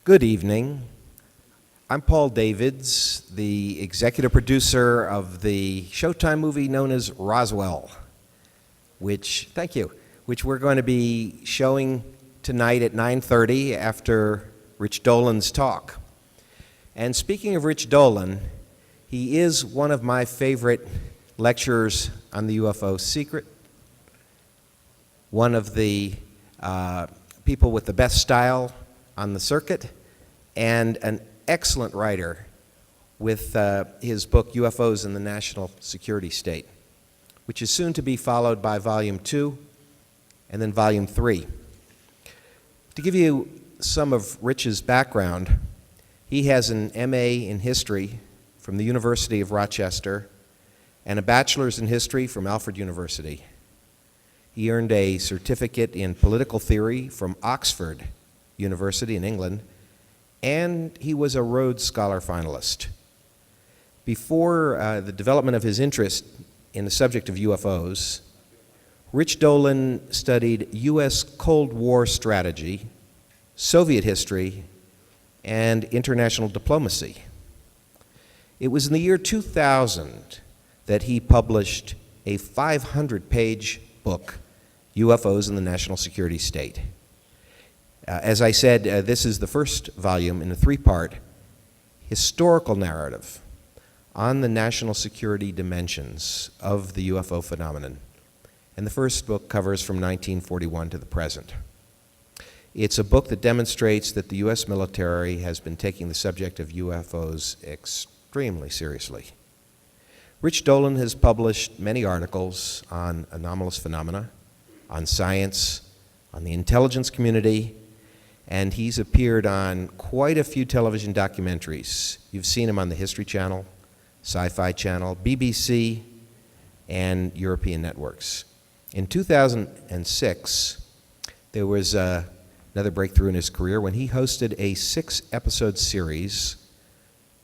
Good evening. I'm Paul Davids, the executive producer of the Showtime movie known as Roswell, which we're going to be showing tonight at 9:30 after Rich Dolan's talk. And speaking of Rich Dolan, he is one of my favorite lecturers on the UFO secret, one of the people with the best style on the circuit, and an excellent writer with his book UFOs in the National Security State, which is soon to be followed by Volume 2 and then Volume 3. To give you some of Rich's background, he has an MA in History from the University of Rochester and a Bachelor's in History from Alfred University. He earned a certificate in Political Theory from Oxford University in England, and he was a Rhodes Scholar finalist. Before the development of his interest in the subject of UFOs, Rich Dolan studied U.S. Cold War strategy, Soviet history, and international diplomacy. It was in the year 2000 that he published a 500-page book, UFOs in the National Security State. As I said, this is the first volume in a three-part historical narrative on the national security dimensions of the UFO phenomenon. And the first book covers from 1941 to the present. It's a book that demonstrates that the U.S. military has been taking the subject of UFOs extremely seriously. Rich Dolan has published many articles on anomalous phenomena, on science, on the intelligence community, and he's appeared on quite a few television documentaries. You've seen him on the History Channel, Sci-Fi Channel, BBC, and European networks. In 2006, there was another breakthrough in his career when he hosted a 6-episode series,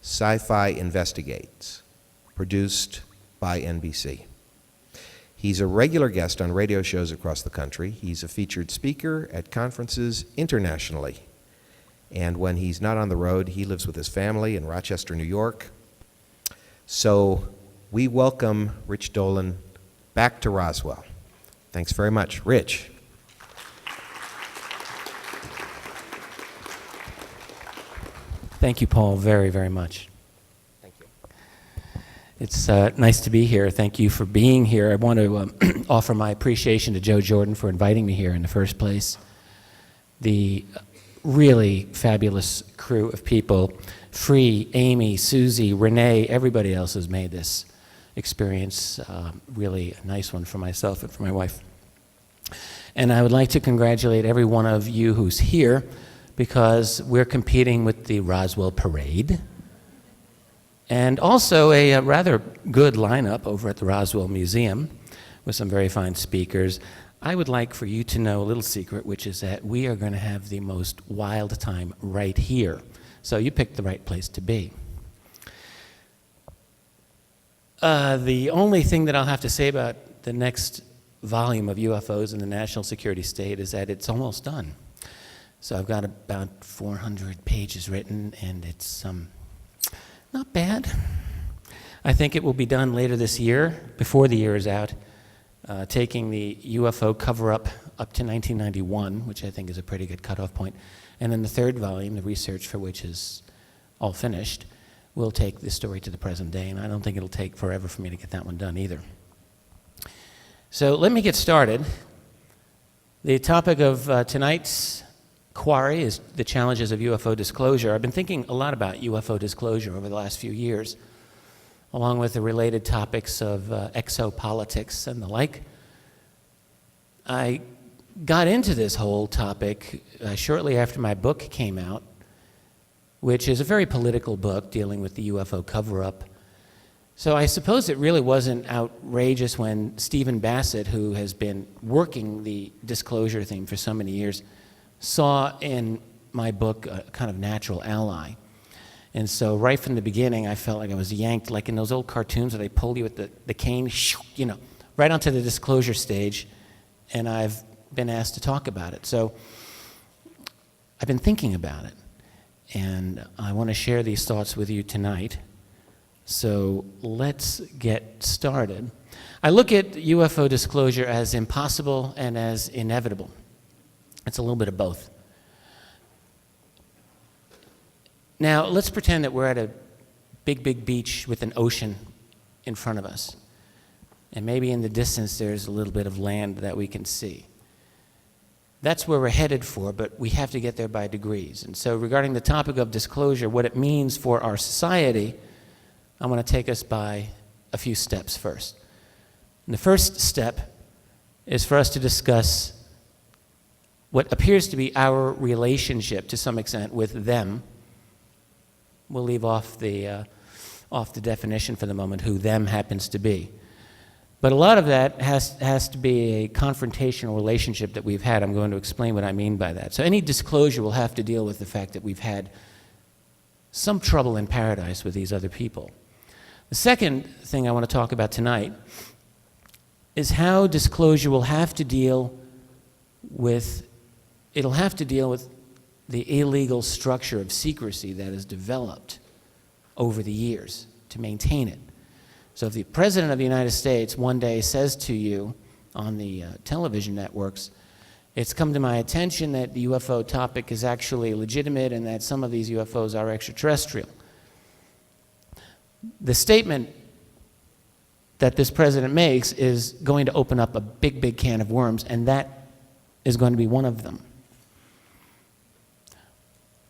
Sci-Fi Investigates, produced by NBC. He's a regular guest on radio shows across the country. He's a featured speaker at conferences internationally. And when he's not on the road, he lives with his family in Rochester, New York. So we welcome Rich Dolan back to Roswell. Thanks very much. Rich. Thank you, Paul, very, very much. Thank you. It's nice to be here. Thank you for being here. I want to offer my appreciation to Joe Jordan for inviting me here in the first place. The really fabulous crew of people, Free, Amy, Susie, Renee, everybody else has made this experience really a nice one for myself and for my wife. And I would like to congratulate every one of you who's here, because we're competing with the Roswell Parade, and also a rather good lineup over at the Roswell Museum with some very fine speakers. I would like for you to know a little secret, which is that we are going to have the most wild time right here. So you picked the right place to be. The only thing that I'll have to say about the next volume of UFOs in the National Security State is that it's almost done. So I've got about 400 pages written, and it's not bad. I think it will be done later this year, before the year is out, taking the UFO cover-up up to 1991, which I think is a pretty good cutoff point. And then the third volume, the research for which is all finished, will take the story to the present day, and I don't think it'll take forever for me to get that one done either. So let me get started. The topic of tonight's Quarry is the challenges of UFO disclosure. I've been thinking a lot about UFO disclosure over the last few years, along with the related topics of exopolitics and the like. I got into this whole topic shortly after my book came out, which is a very political book dealing with the UFO cover-up. So I suppose it really wasn't outrageous when Stephen Bassett, who has been working the disclosure theme for so many years, saw in my book a kind of natural ally. And so right from the beginning, I felt like I was yanked, like in those old cartoons where they pull you with the cane, right onto the disclosure stage, and I've been asked to talk about it. So I've been thinking about it. And I want to share these thoughts with you tonight. So let's get started. I look at UFO disclosure as impossible and as inevitable. It's a little bit of both. Now, let's pretend that we're at a big beach with an ocean in front of us. And maybe in the distance there's a little bit of land that we can see. That's where we're headed for, but we have to get there by degrees. And so regarding the topic of disclosure, what it means for our society, I want to take us by a few steps first. And the first step is for us to discuss what appears to be our relationship to some extent with them. We'll leave off the definition for the moment, who them happens to be. But a lot of that has to be a confrontational relationship that we've had. I'm going to explain what I mean by that. So any disclosure will have to deal with the fact that we've had some trouble in paradise with these other people. The second thing I want to talk about tonight is how disclosure will have to deal with, it'll have to deal with the illegal structure of secrecy that has developed over the years to maintain it. So if the President of the United States one day says to you on the television networks, it's come to my attention that the UFO topic is actually legitimate and that some of these UFOs are extraterrestrial. The statement that this president makes is going to open up a big can of worms, and that is going to be one of them.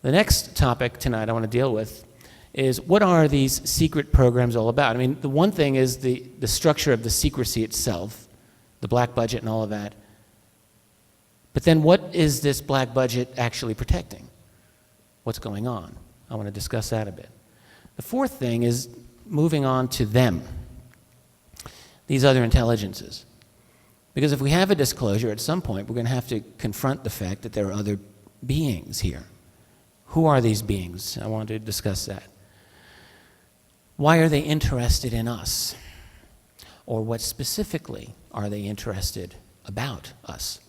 The next topic tonight I want to deal with is, what are these secret programs all about? I mean, the one thing is the structure of the secrecy itself, the black budget and all of that. But then what is this black budget actually protecting? What's going on? I want to discuss that a bit. The fourth thing is moving on to them, these other intelligences. Because if we have a disclosure, at some point we're going to have to confront the fact that there are other beings here. Who are these beings? I want to discuss that. Why are they interested in us? Or what specifically are they interested about us?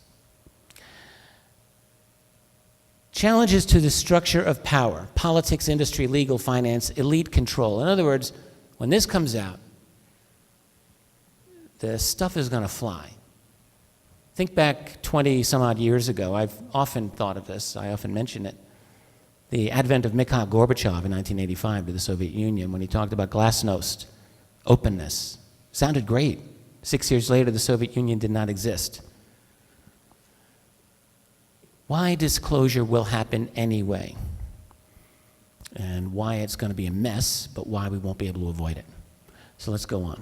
Challenges to the structure of power: politics, industry, legal, finance, elite control. In other words, when this comes out, the stuff is going to fly. Think back 20 some odd years ago. I've often thought of this. I often mention it. The advent of Mikhail Gorbachev in 1985 to the Soviet Union, when he talked about glasnost, openness, sounded great. 6 years later, the Soviet Union did not exist. Why disclosure will happen anyway, and why it's going to be a mess, but why we won't be able to avoid it. So let's go on.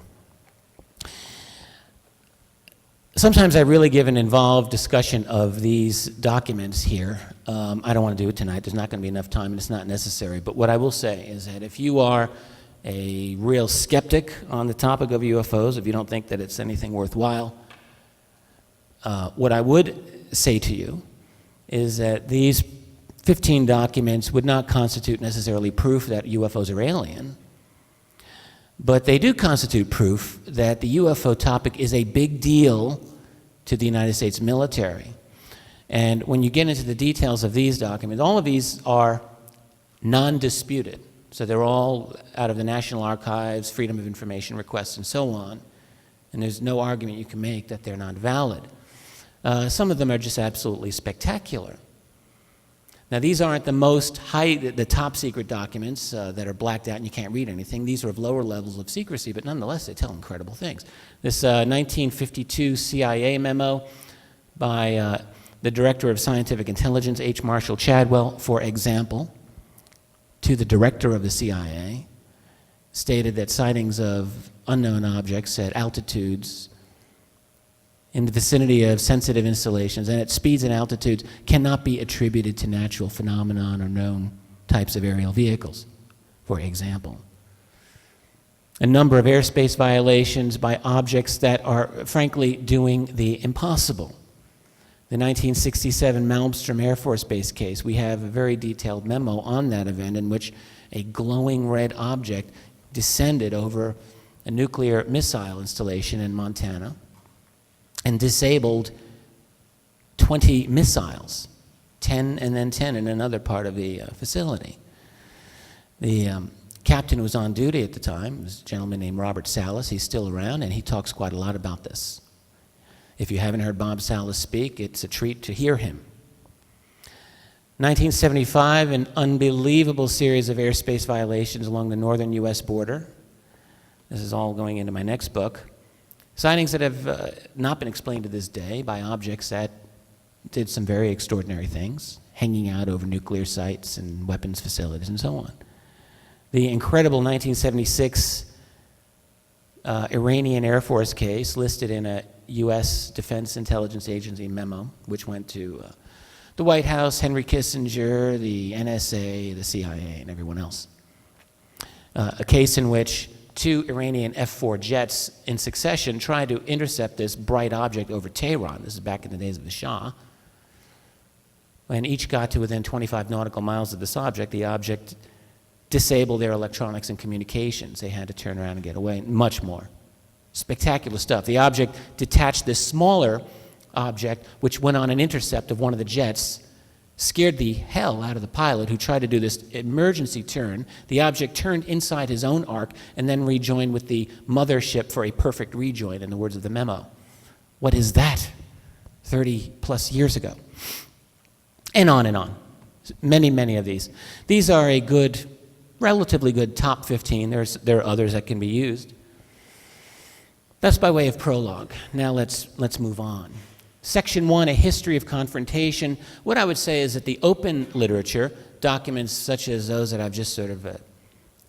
Sometimes I really give an involved discussion of these documents here. I don't want to do it tonight. There's not going to be enough time, and it's not necessary. But what I will say is that if you are a real skeptic on the topic of UFOs, if you don't think that it's anything worthwhile, what I would say to you is that these 15 documents would not constitute necessarily proof that UFOs are alien, but they do constitute proof that the UFO topic is a big deal to the United States military. And when you get into the details of these documents, all of these are non-disputed. So they're all out of the National Archives, Freedom of Information requests, and so on. And there's no argument you can make that they're not valid. Some of them are just absolutely spectacular. Now, these aren't the top secret documents that are blacked out and you can't read anything. These are of lower levels of secrecy, but nonetheless, they tell incredible things. This 1952 CIA memo by the Director of Scientific Intelligence, H. Marshall Chadwell, for example, to the Director of the CIA, stated that sightings of unknown objects at altitudes in the vicinity of sensitive installations and at speeds and altitudes cannot be attributed to natural phenomenon or known types of aerial vehicles, for example. A number of airspace violations by objects that are, frankly, doing the impossible. The 1967 Malmstrom Air Force Base case, we have a very detailed memo on that event in which a glowing red object descended over a nuclear missile installation in Montana and disabled 20 missiles, 10 and then 10 in another part of the facility. The captain was on duty at the time. It was a gentleman named Robert Salas. He's still around, and he talks quite a lot about this. If you haven't heard Bob Salas speak, it's a treat to hear him. 1975, an unbelievable series of airspace violations along the northern U.S. border. This is all going into my next book. Sightings that have not been explained to this day by objects that did some very extraordinary things, hanging out over nuclear sites and weapons facilities and so on. The incredible 1976 Iranian Air Force case listed in a U.S. Defense Intelligence Agency memo, which went to the White House, Henry Kissinger, the NSA, the CIA, and everyone else. A case in which 2 Iranian F-4 jets in succession tried to intercept this bright object over Tehran. This is back in the days of the Shah. When each got to within 25 nautical miles of this object, the object disabled their electronics and communications. They had to turn around and get away, much more. Spectacular stuff. The object detached this smaller object, which went on an intercept of one of the jets, scared the hell out of the pilot who tried to do this emergency turn. The object turned inside his own arc and then rejoined with the mothership for a perfect rejoin, in the words of the memo. What is that? 30 plus years ago. And on and on. Many, many of these. These are a good, relatively good top 15. There are others that can be used. That's by way of prologue. Now let's move on. Section 1, a history of confrontation. What I would say is that the open literature, documents such as those that I've just sort of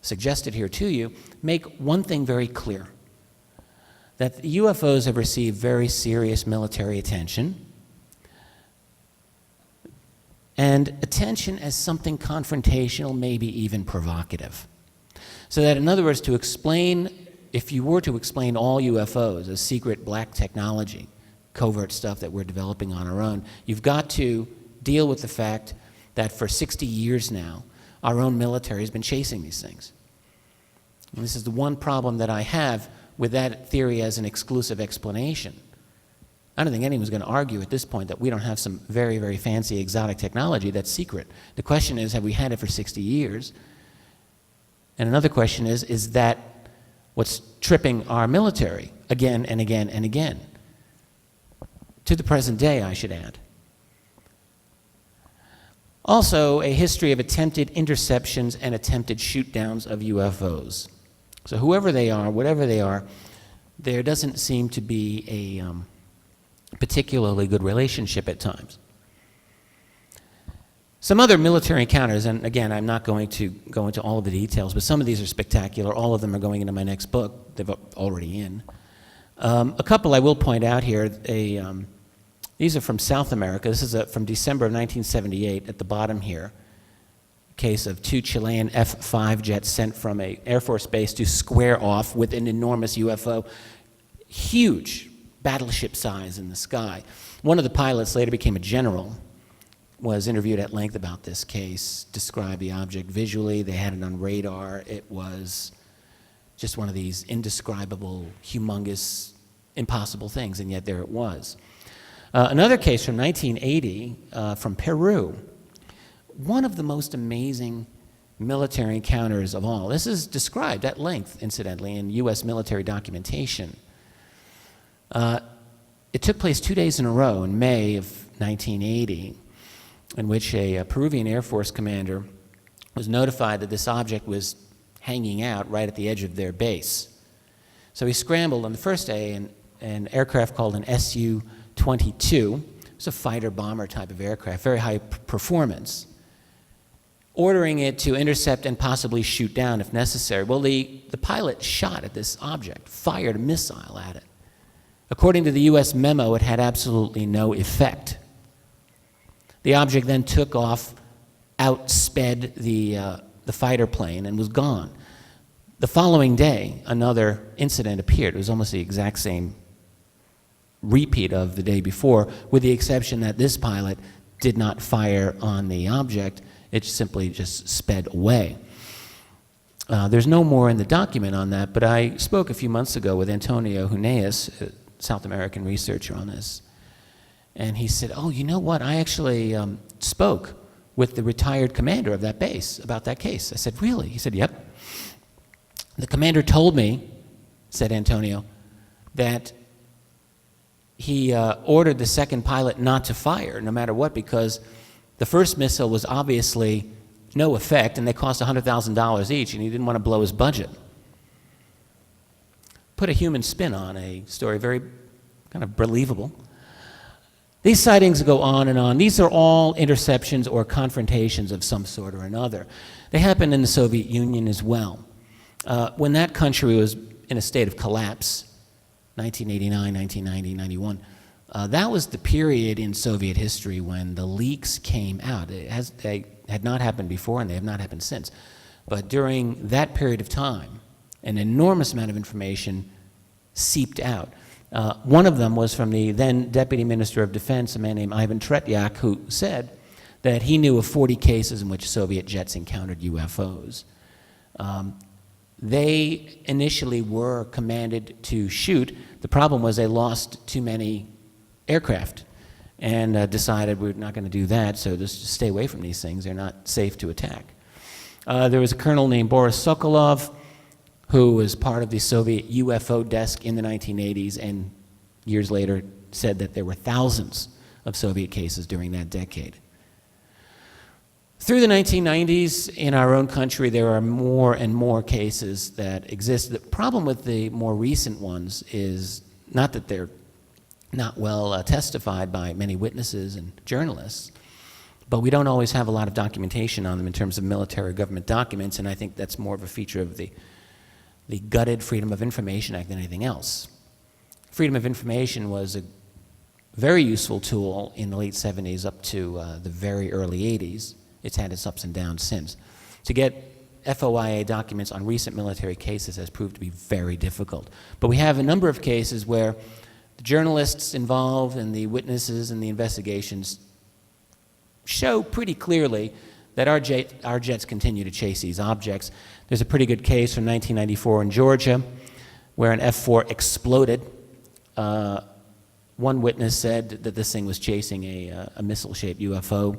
suggested here to you, make one thing very clear, that the UFOs have received very serious military attention, and attention as something confrontational, maybe even provocative. So that, in other words, to explain, if you were to explain all UFOs as secret black technology, covert stuff that we're developing on our own, you've got to deal with the fact that for 60 years now, our own military has been chasing these things. And this is the one problem that I have with that theory as an exclusive explanation. I don't think anyone's going to argue at this point that we don't have some very, very fancy exotic technology that's secret. The question is, have we had it for 60 years? And another question is that what's tripping our military again and again and again? To the present day, I should add. Also, a history of attempted interceptions and attempted shoot-downs of UFOs. So whoever they are, whatever they are, there doesn't seem to be a particularly good relationship at times. Some other military encounters, and again, I'm not going to go into all of the details, but some of these are spectacular. All of them are going into my next book. They're already in. A couple I will point out here. These are from South America. This is from December of 1978 at the bottom here. A case of 2 Chilean F-5 jets sent from an Air Force base to square off with an enormous UFO. Huge, battleship size in the sky. One of the pilots later became a general, was interviewed at length about this case, described the object visually. They had it on radar. It was just one of these indescribable, humongous, impossible things, and yet there it was. Another case from 1980 from Peru, one of the most amazing military encounters of all. This is described at length, incidentally, in U.S. military documentation. It took place 2 days in a row in May of 1980, in which a Peruvian Air Force commander was notified that this object was hanging out right at the edge of their base. So he scrambled on the first day in an aircraft called an Su-22. It's a fighter-bomber type of aircraft, very high performance, ordering it to intercept and possibly shoot down if necessary. Well, the pilot shot at this object, fired a missile at it. According to the U.S. memo, it had absolutely no effect. The object then took off, outsped the fighter plane, and was gone. The following day, another incident appeared. It was almost the exact same repeat of the day before, with the exception that this pilot did not fire on the object. It simply just sped away. There's no more in the document on that, but I spoke a few months ago with Antonio Huneas, a South American researcher on this. And he said, oh, you know what? I actually spoke with the retired commander of that base about that case. I said, really? He said, yep. The commander told me, said Antonio, that he ordered the second pilot not to fire no matter what, because the first missile was obviously no effect and they cost $100,000 each, and he didn't want to blow his budget. Put a human spin on a story, very kind of believable. These sightings go on and on. These are all interceptions or confrontations of some sort or another. They happened in the Soviet Union as well. When that country was in a state of collapse, 1989, 1990, 91, that was the period in Soviet history when the leaks came out. They had not happened before and they have not happened since. But during that period of time, an enormous amount of information seeped out. One of them was from the then Deputy Minister of Defense, a man named Ivan Tretyak, who said that he knew of 40 cases in which Soviet jets encountered UFOs. They initially were commanded to shoot. The problem was they lost too many aircraft and decided we're not going to do that, so just stay away from these things. They're not safe to attack. There was a colonel named Boris Sokolov who was part of the Soviet UFO desk in the 1980s and years later said that there were thousands of Soviet cases during that decade. Through the 1990s, in our own country, there are more and more cases that exist. The problem with the more recent ones is not that they're not well testified by many witnesses and journalists, but we don't always have a lot of documentation on them in terms of military government documents, and I think that's more of a feature of the gutted Freedom of Information Act than anything else. Freedom of information was a very useful tool in the late 70s up to the very early 80s. It's had its ups and downs since. To get FOIA documents on recent military cases has proved to be very difficult. But we have a number of cases where the journalists involved and the witnesses and the investigations show pretty clearly that our jets continue to chase these objects. There's a pretty good case from 1994 in Georgia where an F-4 exploded. One witness said that this thing was chasing a missile-shaped UFO.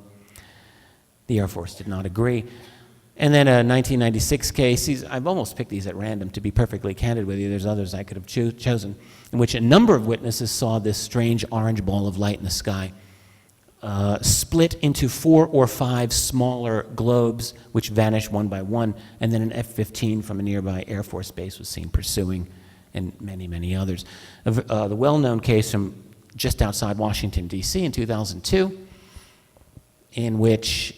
The Air Force did not agree. And then a 1996 case, I've almost picked these at random to be perfectly candid with you. There's others I could have chosen, in which a number of witnesses saw this strange orange ball of light in the sky split into 4 or 5 smaller globes, which vanished one by one, and then an F-15 from a nearby Air Force base was seen pursuing, and many, many others. The well-known case from just outside Washington, D.C. in 2002, in which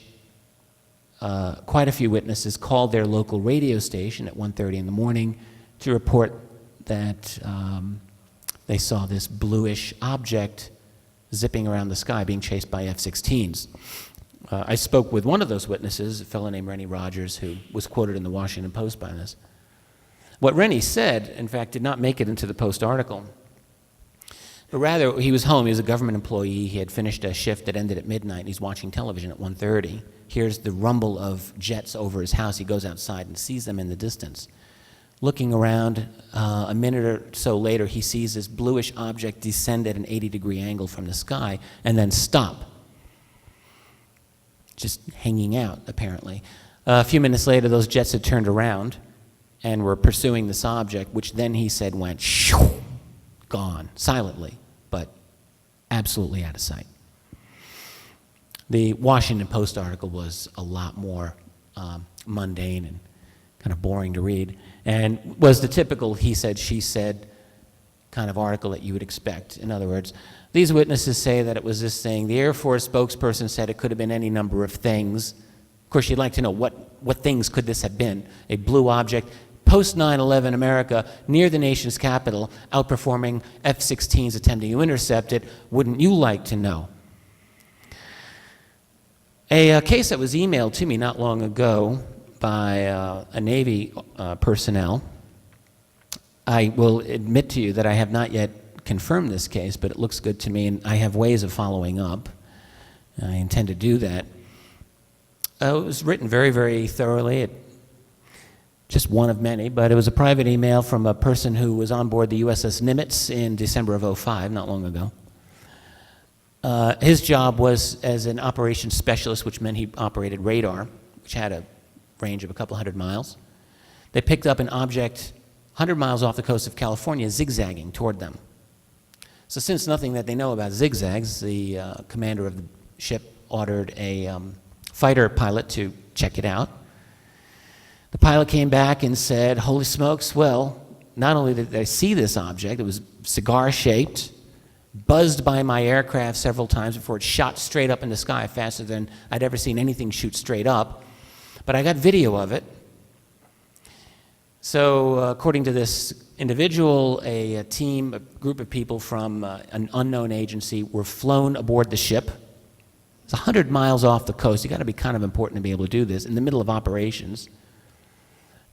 quite a few witnesses called their local radio station at 1:30 in the morning to report that they saw this bluish object zipping around the sky being chased by F-16s. I spoke with one of those witnesses, a fellow named Rennie Rogers, who was quoted in the Washington Post by this. What Rennie said, in fact, did not make it into the Post article, but rather he was home. He was a government employee. He had finished a shift that ended at midnight, and he's watching television at 1:30. Hears the rumble of jets over his house. He goes outside and sees them in the distance. Looking around, a minute or so later, he sees this bluish object descend at an 80-degree angle from the sky and then stop, just hanging out, apparently. A few minutes later, those jets had turned around and were pursuing this object, which then he said went shoo, gone, silently, but absolutely out of sight. The Washington Post article was a lot more mundane and kind of boring to read, and was the typical he said, she said kind of article that you would expect. In other words, these witnesses say that it was this thing. The Air Force spokesperson said it could have been any number of things. Of course, you'd like to know what things could this have been. A blue object, post 9/11 America, near the nation's capital, outperforming F-16s attempting to intercept it. Wouldn't you like to know? A case that was emailed to me not long ago by a Navy personnel. I will admit to you that I have not yet confirmed this case, but it looks good to me, and I have ways of following up. I intend to do that. It was written very, very thoroughly. Just one of many, but it was a private email from a person who was on board the USS Nimitz in December of '05, not long ago. His job was as an operations specialist, which meant he operated radar, which had a range of a couple hundred miles. They picked up an object 100 miles off the coast of California zigzagging toward them. So since nothing that they know about zigzags, the commander of the ship ordered a fighter pilot to check it out. The pilot came back and said, holy smokes, well, not only did I see this object, it was cigar-shaped, buzzed by my aircraft several times before it shot straight up in the sky faster than I'd ever seen anything shoot straight up, but I got video of it. So according to this individual, a group of people from an unknown agency were flown aboard the ship. It's 100 miles off the coast. You've got to be kind of important to be able to do this in the middle of operations.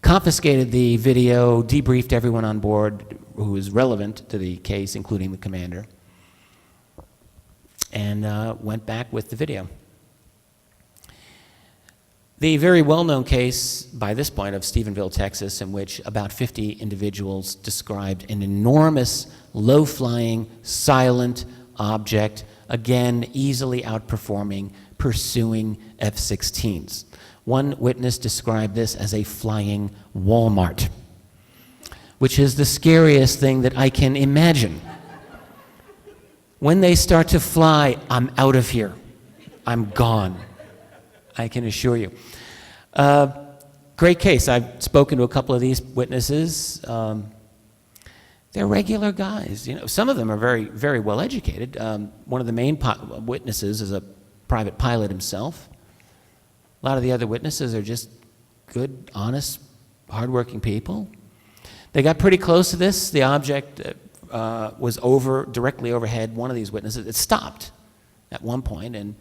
Confiscated the video, debriefed everyone on board who was relevant to the case, including the commander, and went back with the video. The very well-known case by this point of Stephenville, Texas, in which about 50 individuals described an enormous, low-flying, silent object, again, easily outperforming, pursuing F-16s. One witness described this as a flying Walmart, which is the scariest thing that I can imagine. When they start to fly, I'm out of here. I'm gone. I can assure you. Great case. I've spoken to a couple of these witnesses. They're regular guys. You know, some of them are very, very well educated. One of the main witnesses is a private pilot himself. A lot of the other witnesses are just good, honest, hardworking people. They got pretty close to this. The object was directly overhead one of these witnesses. It stopped at one point, and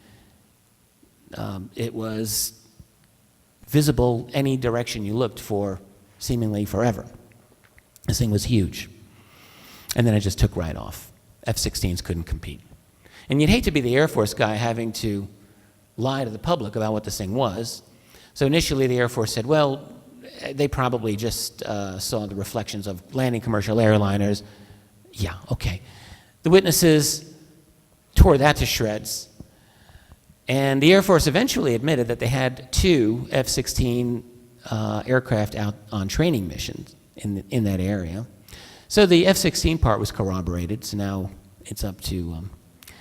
it was visible any direction you looked for seemingly forever. This thing was huge. And then it just took right off. F-16s couldn't compete. And you'd hate to be the Air Force guy having to lie to the public about what this thing was. So initially the Air Force said, well, they probably just saw the reflections of landing commercial airliners. Yeah, okay. The witnesses tore that to shreds. And the Air Force eventually admitted that they had 2 F-16 aircraft out on training missions in that area. So the F-16 part was corroborated, so now it's up to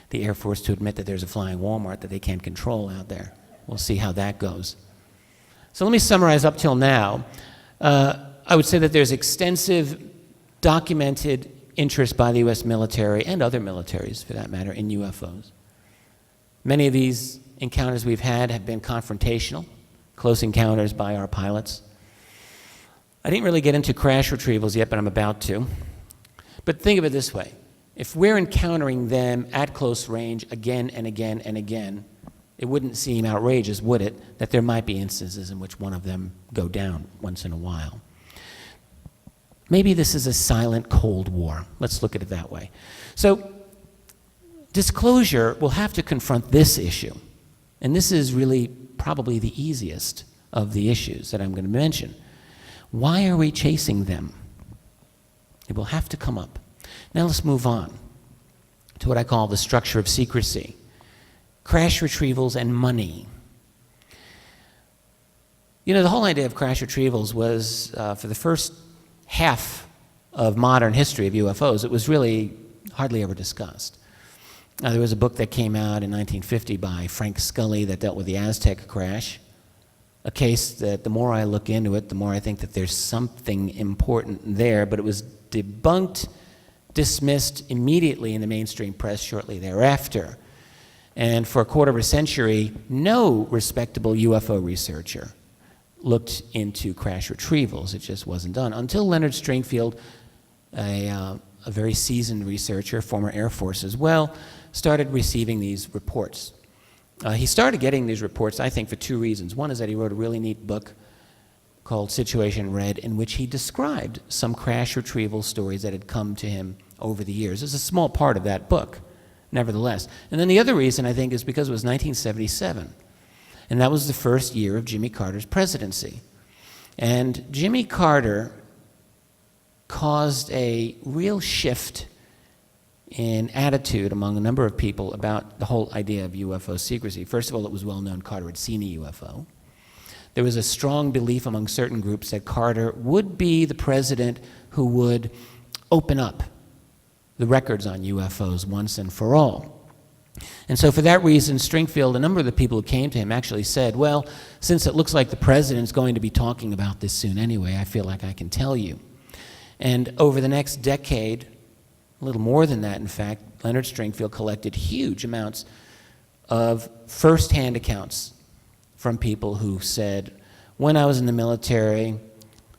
the Air Force to admit that there's a flying Walmart that they can't control out there. We'll see how that goes. So let me summarize up till now. I would say that there's extensive documented interest by the U.S. military and other militaries, for that matter, in UFOs. Many of these encounters we've had have been confrontational, close encounters by our pilots. I didn't really get into crash retrievals yet, but I'm about to. But think of it this way. If we're encountering them at close range again and again and again, it wouldn't seem outrageous, would it, that there might be instances in which one of them go down once in a while. Maybe this is a silent Cold War. Let's look at it that way. So disclosure will have to confront this issue. And this is really probably the easiest of the issues that I'm going to mention. Why are we chasing them? It will have to come up. Now let's move on to what I call the structure of secrecy. Crash retrievals and money. You know, the whole idea of crash retrievals was, for the first half of modern history of UFOs, it was really hardly ever discussed. There was a book that came out in 1950 by Frank Scully that dealt with the Aztec crash, a case that the more I look into it, the more I think that there's something important there, but it was debunked, dismissed immediately in the mainstream press shortly thereafter. And for a quarter of a century, no respectable UFO researcher looked into crash retrievals. It just wasn't done until Leonard Stringfield, a very seasoned researcher, former Air Force as well, started receiving these reports. He started getting these reports, I think, for 2 reasons. One is that he wrote a really neat book called Situation Red, in which he described some crash retrieval stories that had come to him over the years. It's a small part of that book, nevertheless. And then the other reason, I think, is because it was 1977. And that was the first year of Jimmy Carter's presidency. And Jimmy Carter caused a real shift in attitude among a number of people about the whole idea of UFO secrecy. First of all, it was well known Carter had seen a UFO. There was a strong belief among certain groups that Carter would be the president who would open up the records on UFOs once and for all. And so for that reason, Stringfield, a number of the people who came to him actually said, well, since it looks like the president's going to be talking about this soon anyway, I feel like I can tell you. And over the next decade, a little more than that, in fact, Leonard Stringfield collected huge amounts of first-hand accounts from people who said, when I was in the military,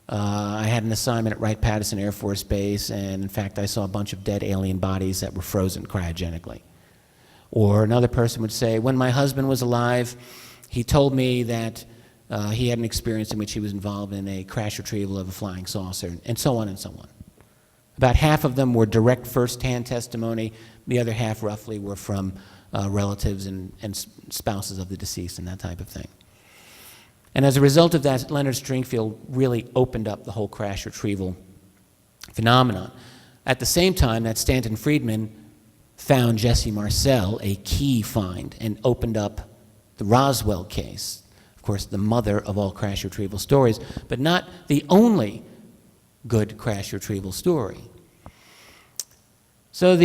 I had an assignment at Wright-Patterson Air Force Base, and in fact, I saw a bunch of dead alien bodies that were frozen cryogenically. Or another person would say, when my husband was alive, he told me that he had an experience in which he was involved in a crash retrieval of a flying saucer, and so on and so on. About half of them were direct first-hand testimony. The other half, roughly, were from relatives and spouses of the deceased and that type of thing. And as a result of that, Leonard Stringfield really opened up the whole crash retrieval phenomenon. At the same time, that Stanton Friedman found Jesse Marcel a key find and opened up the Roswell case, of course, the mother of all crash retrieval stories, but not the only good crash retrieval story. So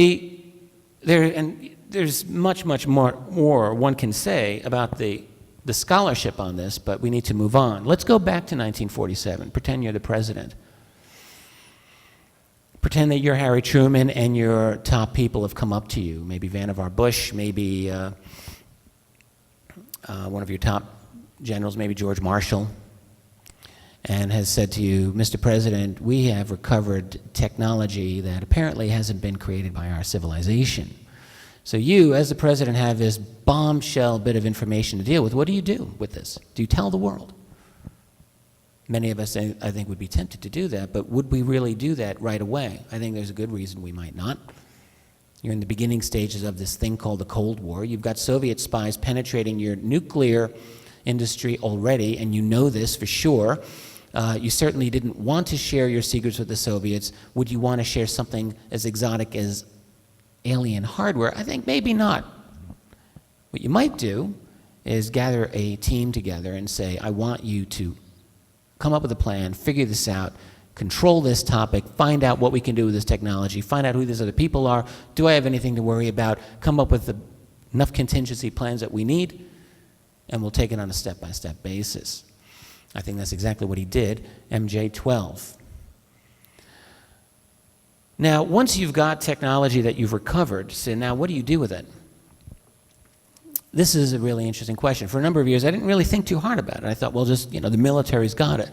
there's much more one can say about the scholarship on this, but we need to move on. Let's go back to 1947. Pretend you're the president. Pretend that you're Harry Truman and your top people have come up to you, maybe Vannevar Bush, maybe one of your top generals, maybe George Marshall, and has said to you, Mr. President, we have recovered technology that apparently hasn't been created by our civilization. So you, as the president, have this bombshell bit of information to deal with. What do you do with this? Do you tell the world? Many of us, I think, would be tempted to do that, but would we really do that right away? I think there's a good reason we might not. You're in the beginning stages of this thing called the Cold War. You've got Soviet spies penetrating your nuclear industry already, and you know this for sure. You certainly didn't want to share your secrets with the Soviets. Would you want to share something as exotic as alien hardware? I think maybe not. What you might do is gather a team together and say, I want you to come up with a plan, figure this out, control this topic, find out what we can do with this technology, find out who these other people are, do I have anything to worry about, come up with enough contingency plans that we need, and we'll take it on a step-by-step basis. I think that's exactly what he did, MJ-12. Now, once you've got technology that you've recovered, so now what do you do with it? This is a really interesting question. For a number of years, I didn't really think too hard about it. I thought, well, just, the military's got it.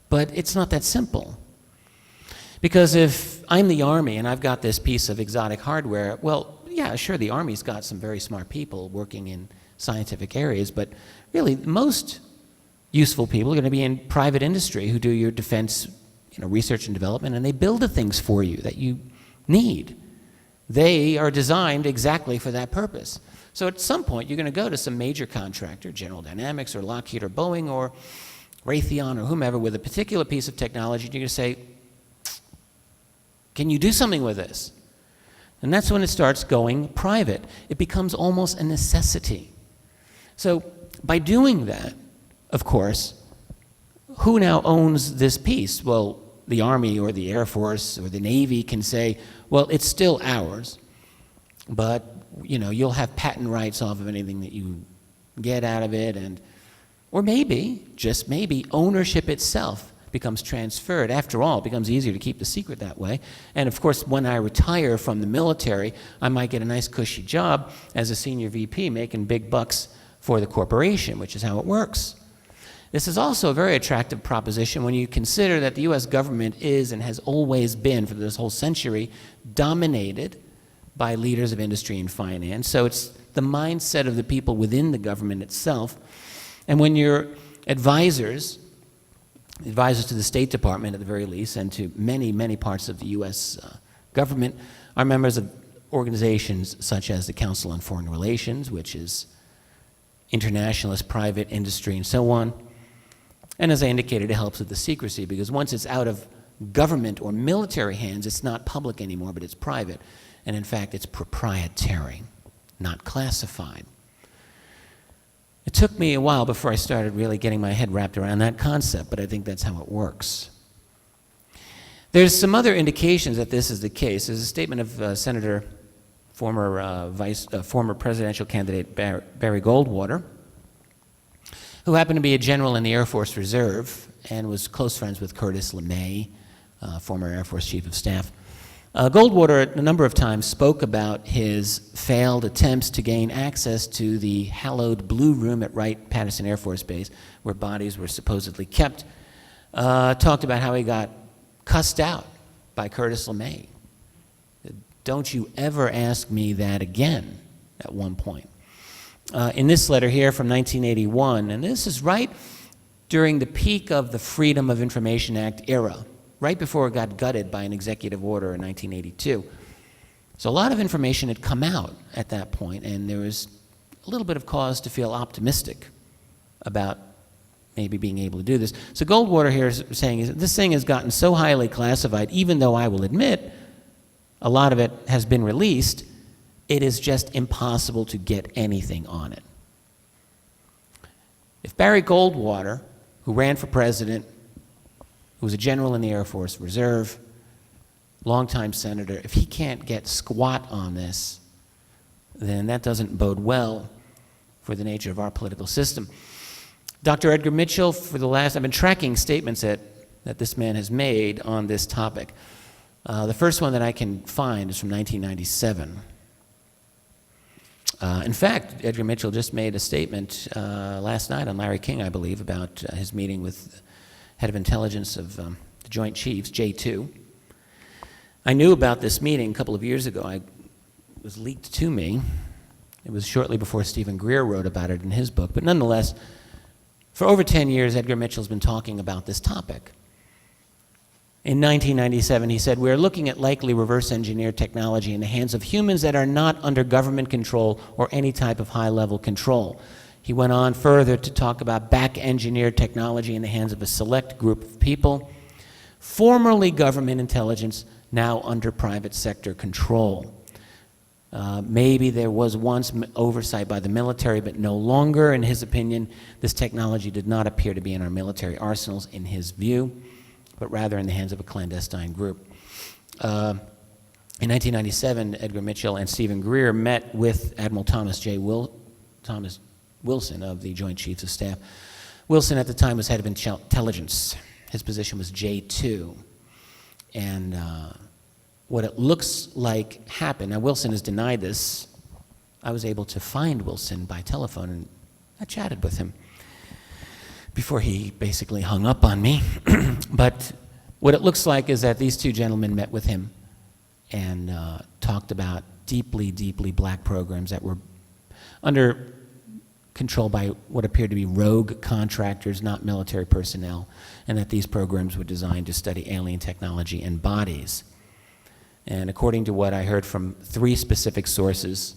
But it's not that simple. Because if I'm the Army and I've got this piece of exotic hardware, well, yeah, sure, the Army's got some very smart people working in scientific areas, but really, most useful people are going to be in private industry who do your defense research and development, and they build the things for you that you need. They are designed exactly for that purpose. So at some point, you're going to go to some major contractor, General Dynamics or Lockheed or Boeing or Raytheon or whomever, with a particular piece of technology, and you're going to say, can you do something with this? And that's when it starts going private. It becomes almost a necessity. So by doing that, of course, who now owns this piece? Well, the Army or the Air Force or the Navy can say, well, it's still ours, but you'll have patent rights off of anything that you get out of it, or maybe, just maybe, ownership itself becomes transferred. After all, it becomes easier to keep the secret that way. And of course, when I retire from the military, I might get a nice cushy job as a senior VP making big bucks for the corporation, which is how it works. This is also a very attractive proposition when you consider that the U.S. government is and has always been, for this whole century, dominated by leaders of industry and finance. So it's the mindset of the people within the government itself. And when your advisors to the State Department at the very least, and to many, many parts of the U.S. Government, are members of organizations such as the Council on Foreign Relations, which is internationalist private industry and so on. And as I indicated, it helps with the secrecy, because once it's out of government or military hands, it's not public anymore, but it's private. And in fact, it's proprietary, not classified. It took me a while before I started really getting my head wrapped around that concept, but I think that's how it works. There's some other indications that this is the case. There's a statement of former presidential candidate Barry Goldwater, who happened to be a general in the Air Force Reserve and was close friends with Curtis LeMay, former Air Force Chief of Staff. Goldwater, a number of times, spoke about his failed attempts to gain access to the hallowed Blue Room at Wright-Patterson Air Force Base, where bodies were supposedly kept. Talked about how he got cussed out by Curtis LeMay. Don't you ever ask me that again, at one point. In this letter here from 1981, and this is right during the peak of the Freedom of Information Act era, right before it got gutted by an executive order in 1982. So a lot of information had come out at that point, and there was a little bit of cause to feel optimistic about maybe being able to do this. So Goldwater here is saying this thing has gotten so highly classified, even though I will admit a lot of it has been released, it is just impossible to get anything on it. If Barry Goldwater, who ran for president, who was a general in the Air Force Reserve, longtime senator, if he can't get squat on this, then that doesn't bode well for the nature of our political system. Dr. Edgar Mitchell, I've been tracking statements that this man has made on this topic. The first one that I can find is from 1997. In fact, Edgar Mitchell just made a statement last night on Larry King, I believe, about his meeting with head of intelligence of the Joint Chiefs, J2. I knew about this meeting a couple of years ago. It was leaked to me. It was shortly before Stephen Greer wrote about it in his book. But nonetheless, for over 10 years, Edgar Mitchell's been talking about this topic. In 1997, he said, "We're looking at likely reverse-engineered technology in the hands of humans that are not under government control or any type of high-level control." He went on further to talk about back-engineered technology in the hands of a select group of people, formerly government intelligence, now under private sector control. Maybe there was once oversight by the military, but no longer. In his opinion, this technology did not appear to be in our military arsenals, in his view, but rather in the hands of a clandestine group. In 1997, Edgar Mitchell and Stephen Greer met with Admiral Thomas Wilson of the Joint Chiefs of Staff. Wilson at the time was head of intelligence. His position was J2. And what it looks like happened, now Wilson has denied this. I was able to find Wilson by telephone, and I chatted with him before he basically hung up on me. But what it looks like is that these two gentlemen met with him and talked about deeply, deeply black programs that were under control by what appeared to be rogue contractors, not military personnel, and that these programs were designed to study alien technology and bodies. And according to what I heard from 3 specific sources,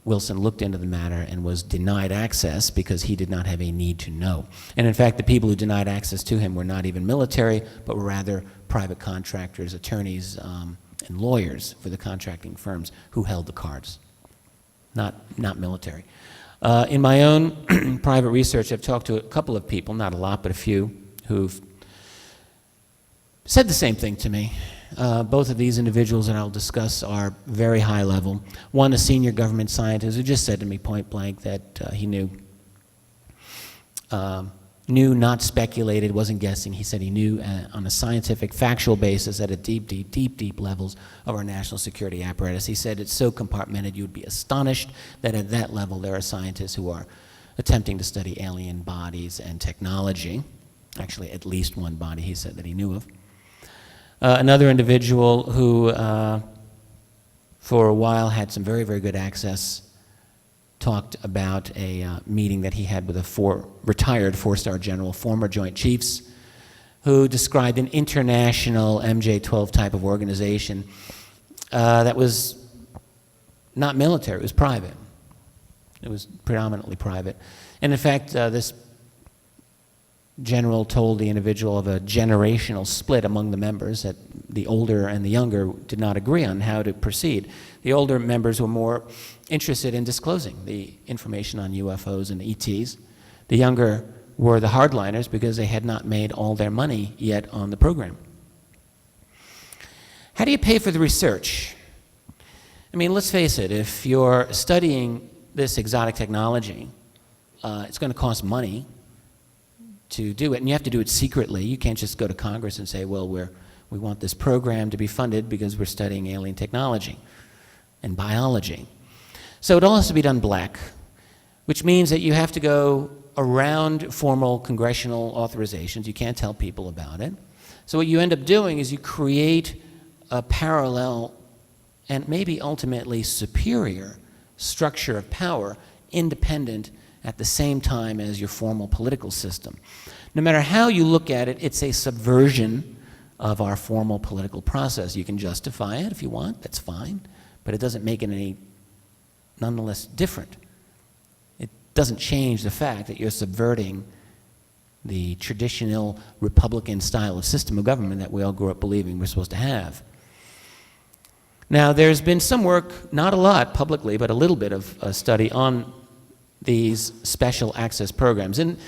Wilson looked into the matter and was denied access because he did not have a need to know. And in fact, the people who denied access to him were not even military, but were rather private contractors, attorneys, and lawyers for the contracting firms who held the cards, not military. In my own private research, I've talked to a couple of people, not a lot, but a few, who've said the same thing to me. Both of these individuals that I'll discuss are very high level. One, a senior government scientist, who just said to me point blank that he knew, not speculated, wasn't guessing. He said he knew on a scientific, factual basis at a deep levels of our national security apparatus. He said it's so compartmented you would be astonished that at that level there are scientists who are attempting to study alien bodies and technology. Actually, at least one body he said that he knew of. Another individual who, for a while, had some very, very good access, talked about a meeting that he had with a retired 4-star general, former Joint Chiefs, who described an international MJ-12 type of organization that was not military, it was private. It was predominantly private. And in fact, this general told the individual of a generational split among the members, that the older and the younger did not agree on how to proceed. The older members were more interested in disclosing the information on UFOs and ETs. The younger were the hardliners because they had not made all their money yet on the program. How do you pay for the research? I mean, let's face it, if you're studying this exotic technology, it's going to cost money to do it, and you have to do it secretly. You can't just go to Congress and say, well, we want this program to be funded because we're studying alien technology and biology. So it all has to be done black, which means that you have to go around formal congressional authorizations. You can't tell people about it. So what you end up doing is you create a parallel and maybe ultimately superior structure of power, independent at the same time as your formal political system. No matter how you look at it, it's a subversion of our formal political process. You can justify it if you want, that's fine, but it doesn't make it any nonetheless different. It doesn't change the fact that you're subverting the traditional Republican style of system of government that we all grew up believing we're supposed to have. Now, there's been some work, not a lot publicly, but a little bit of a study on these special access programs. And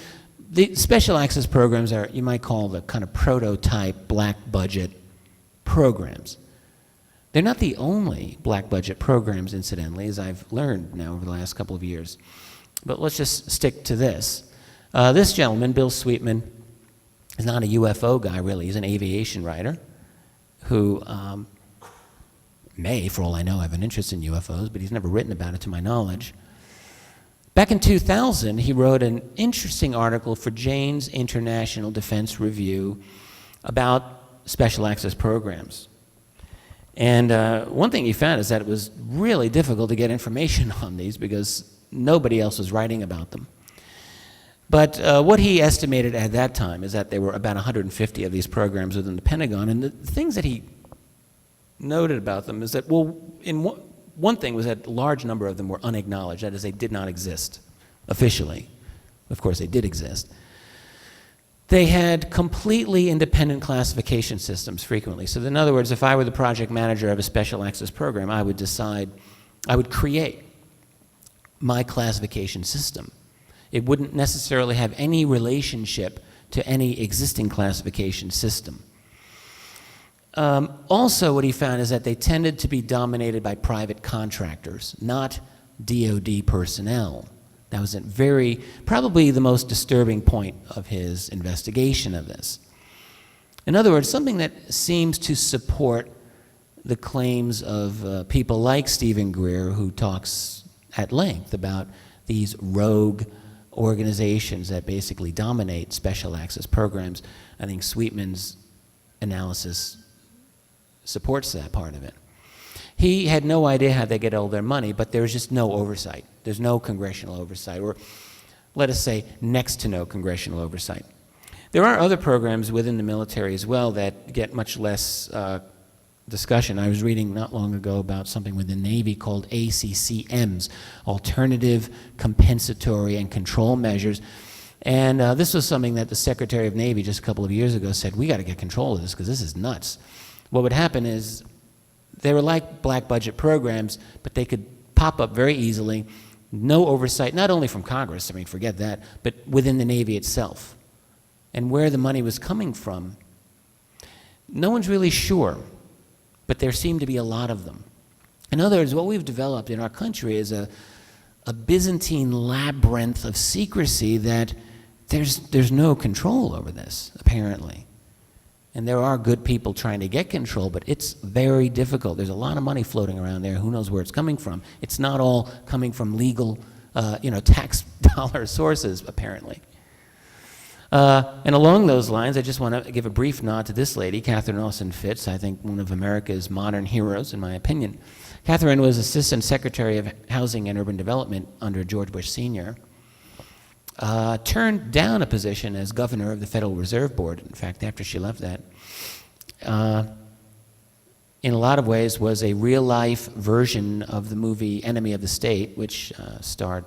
the special access programs are, you might call, the kind of prototype black budget programs. They're not the only black budget programs, incidentally, as I've learned now over the last couple of years. But let's just stick to this. This gentleman, Bill Sweetman, is not a UFO guy, really. He's an aviation writer who may, for all I know, have an interest in UFOs, but he's never written about it to my knowledge. Back in 2000, he wrote an interesting article for Jane's International Defense Review about special access programs. And one thing he found is that it was really difficult to get information on these because nobody else was writing about them. But what he estimated at that time is that there were about 150 of these programs within the Pentagon, and the things that he noted about them is that, well, one thing was that a large number of them were unacknowledged. That is, they did not exist officially. Of course, they did exist. They had completely independent classification systems frequently. So in other words, if I were the project manager of a special access program, I would create my classification system. It wouldn't necessarily have any relationship to any existing classification system. Also, what he found is that they tended to be dominated by private contractors, not DoD personnel. That was probably the most disturbing point of his investigation of this. In other words, something that seems to support the claims of people like Stephen Greer, who talks at length about these rogue organizations that basically dominate special access programs. I think Sweetman's analysis supports that part of it. He had no idea how they get all their money, but there's just no oversight. There's no congressional oversight, or let us say next to no congressional oversight. There are other programs within the military as well that get much less discussion. I was reading not long ago about something within the Navy called ACCMs, Alternative Compensatory and Control Measures. And this was something that the Secretary of Navy just a couple of years ago said, we got to get control of this because this is nuts. What would happen is they were like black budget programs, but they could pop up very easily, no oversight, not only from Congress, I mean, forget that, but within the Navy itself. And where the money was coming from, no one's really sure, but there seem to be a lot of them. In other words, what we've developed in our country is a Byzantine labyrinth of secrecy that there's no control over this, apparently. And there are good people trying to get control, but it's very difficult. There's a lot of money floating around there. Who knows where it's coming from? It's not all coming from legal, tax dollar sources, apparently. And along those lines, I just want to give a brief nod to this lady, Catherine Austin Fitts, I think one of America's modern heroes, in my opinion. Catherine was Assistant Secretary of Housing and Urban Development under George Bush Sr., turned down a position as governor of the Federal Reserve Board. In fact, after she left that, in a lot of ways was a real-life version of the movie Enemy of the State, which starred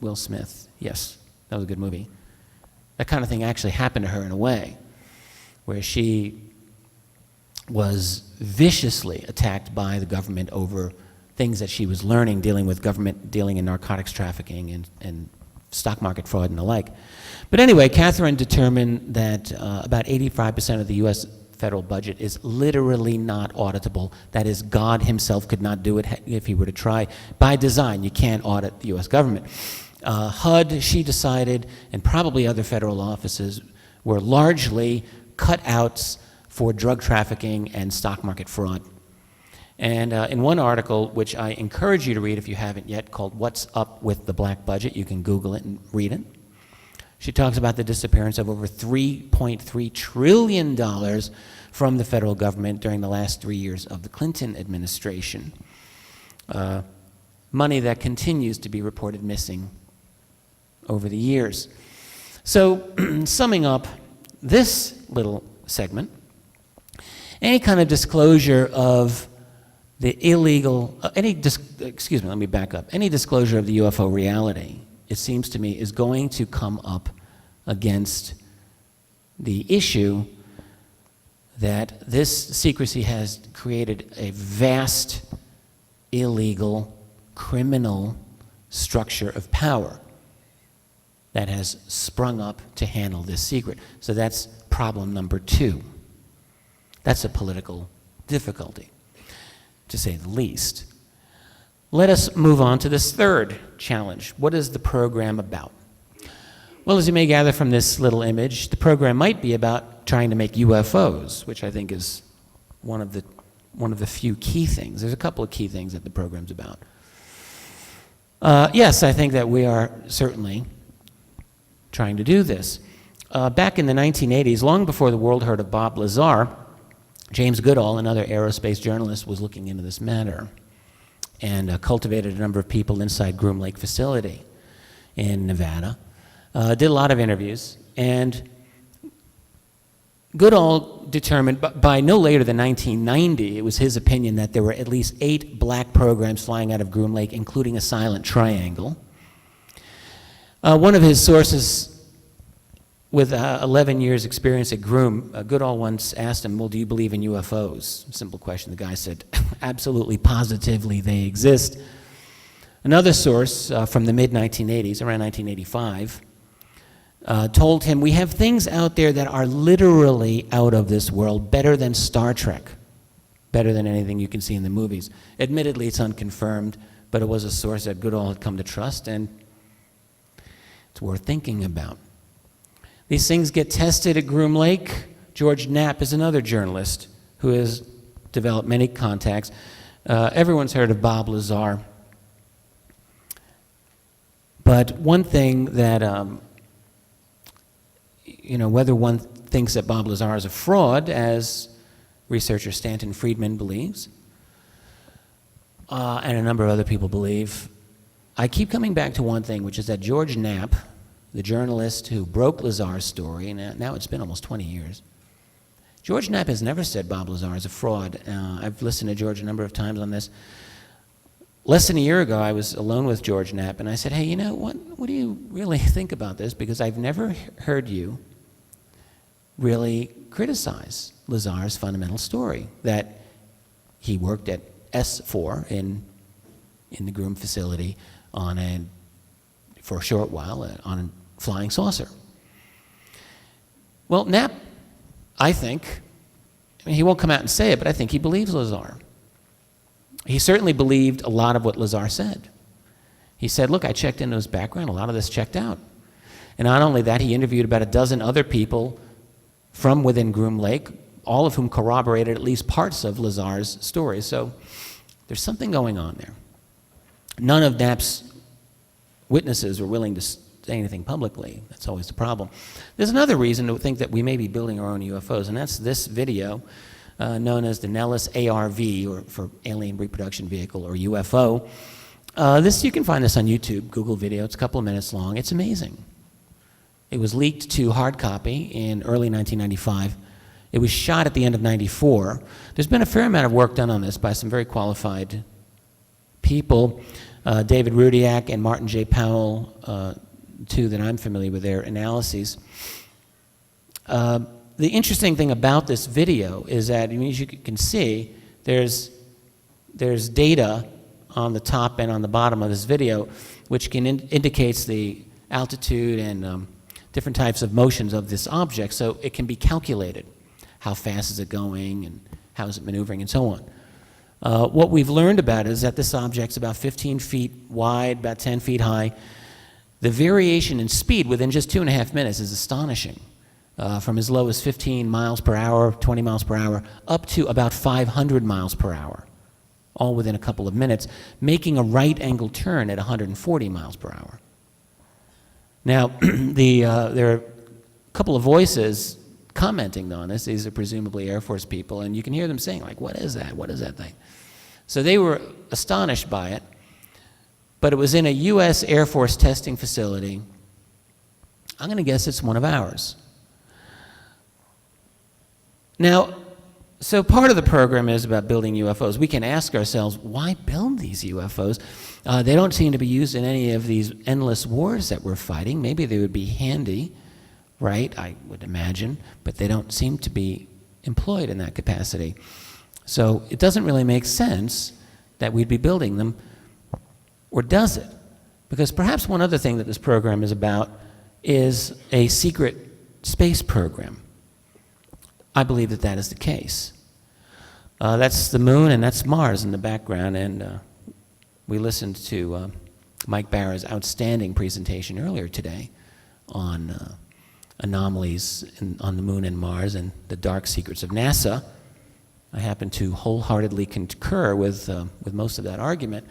Will Smith. Yes, that was a good movie. That kind of thing actually happened to her in a way, where she was viciously attacked by the government over things that she was learning, dealing with government, dealing in narcotics trafficking and stock market fraud and the like. But anyway, Catherine determined that about 85% of the U.S. federal budget is literally not auditable. That is, God himself could not do it if he were to try. By design, you can't audit the U.S. government. HUD, she decided, and probably other federal offices, were largely cutouts for drug trafficking and stock market fraud. And in one article, which I encourage you to read if you haven't yet, called What's Up with the Black Budget, you can Google it and read it. She talks about the disappearance of over $3.3 trillion from the federal government during the last 3 years of the Clinton administration. Money that continues to be reported missing over the years. So, summing up this little segment, any kind of disclosure of the illegal, let me back up. Any disclosure of the UFO reality, it seems to me, is going to come up against the issue that this secrecy has created a vast, illegal, criminal structure of power that has sprung up to handle this secret. So that's problem number 2. That's a political difficulty, to say the least. Let us move on to this third challenge. What is the program about? Well, as you may gather from this little image, the program might be about trying to make UFOs, which I think is one of the few key things. There's a couple of key things that the program's about. Yes, I think that we are certainly trying to do this. Back in the 1980s, long before the world heard of Bob Lazar, James Goodall, another aerospace journalist, was looking into this matter and cultivated a number of people inside Groom Lake facility in Nevada. Did a lot of interviews, and Goodall determined by no later than 1990, it was his opinion that there were at least 8 black programs flying out of Groom Lake, including a silent triangle. One of his sources with 11 years experience at Groom, Goodall once asked him, well, do you believe in UFOs? Simple question. The guy said, absolutely, positively, they exist. Another source from the mid-1980s, around 1985, told him, we have things out there that are literally out of this world, better than Star Trek, better than anything you can see in the movies. Admittedly, it's unconfirmed, but it was a source that Goodall had come to trust, and it's worth thinking about. These things get tested at Groom Lake. George Knapp is another journalist who has developed many contacts. Everyone's heard of Bob Lazar. But one thing that, whether one thinks that Bob Lazar is a fraud, as researcher Stanton Friedman believes, and a number of other people believe, I keep coming back to one thing, which is that George Knapp, the journalist who broke Lazar's story, and now it's been almost 20 years, George Knapp has never said Bob Lazar is a fraud. I've listened to George a number of times on this. Less than a year ago, I was alone with George Knapp, and I said, hey, what do you really think about this? Because I've never heard you really criticize Lazar's fundamental story, that he worked at CE4 in the Groom facility for a short while on a flying saucer. Well, Knapp, I think, he won't come out and say it, but I think he believes Lazar. He certainly believed a lot of what Lazar said. He said, look, I checked into his background, a lot of this checked out. And not only that, he interviewed about a dozen other people from within Groom Lake, all of whom corroborated at least parts of Lazar's story. So there's something going on there. None of Knapp's witnesses were willing to say anything publicly. That's always the problem. There's another reason to think that we may be building our own UFOs, and that's this video known as the Nellis ARV, or for Alien Reproduction Vehicle, or UFO. You can find this on YouTube, Google video. It's a couple of minutes long. It's amazing. It was leaked to hard copy in early 1995. It was shot at the end of 94. There's been a fair amount of work done on this by some very qualified people. David Rudiak and Martin J. Powell two that I'm familiar with their analyses. The interesting thing about this video is that, as you can see, there's data on the top and on the bottom of this video, which indicates the altitude and different types of motions of this object, so it can be calculated. How fast is it going, and how is it maneuvering, and so on. What we've learned about it is that this object's about 15 feet wide, about 10 feet high. The variation in speed within just 2.5 minutes is astonishing. From as low as 15 miles per hour, 20 miles per hour, up to about 500 miles per hour, all within a couple of minutes, making a right-angle turn at 140 miles per hour. Now, there are a couple of voices commenting on this. These are presumably Air Force people, and you can hear them saying, like, what is that? What is that thing? So they were astonished by it, but it was in a U.S. Air Force testing facility. I'm going to guess it's one of ours. Now, so part of the program is about building UFOs. We can ask ourselves, why build these UFOs? They don't seem to be used in any of these endless wars that we're fighting. Maybe they would be handy, right? I would imagine, but they don't seem to be employed in that capacity. So it doesn't really make sense that we'd be building them, or does it? Because perhaps one other thing that this program is about is a secret space program. I believe that that is the case. That's the moon and that's Mars in the background, and we listened to Mike Barra's outstanding presentation earlier today on anomalies on the moon and Mars and the dark secrets of NASA. I happen to wholeheartedly concur with most of that argument.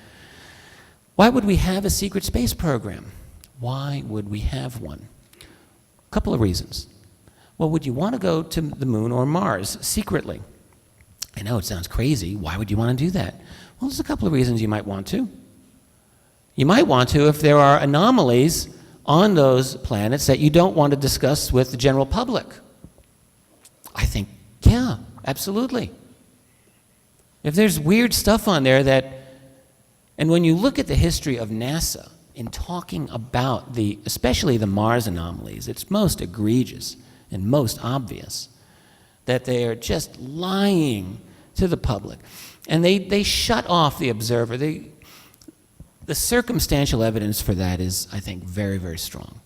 Why would we have a secret space program? Why would we have one? A couple of reasons. Well, would you want to go to the moon or Mars secretly? I know it sounds crazy. Why would you want to do that? Well, there's a couple of reasons you might want to. You might want to if there are anomalies on those planets that you don't want to discuss with the general public. I think, yeah, absolutely. If there's weird stuff on there and when you look at the history of NASA in talking about especially the Mars anomalies, it's most egregious and most obvious that they are just lying to the public. And they shut off the observer. The circumstantial evidence for that is, I think, very, very strong.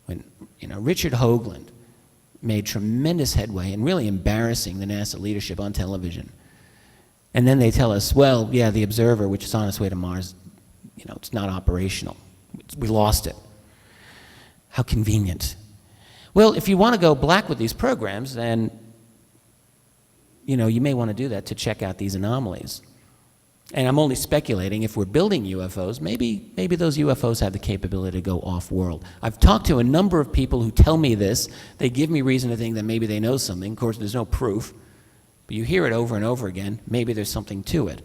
When Richard Hoagland made tremendous headway in really embarrassing the NASA leadership on television. And then they tell us, well, yeah, the observer, which is on its way to Mars, it's not operational. We lost it. How convenient. Well, if you want to go black with these programs, then you may want to do that to check out these anomalies. And I'm only speculating, if we're building UFOs, maybe those UFOs have the capability to go off-world. I've talked to a number of people who tell me this. They give me reason to think that maybe they know something. Of course, there's no proof. But you hear it over and over again. Maybe there's something to it.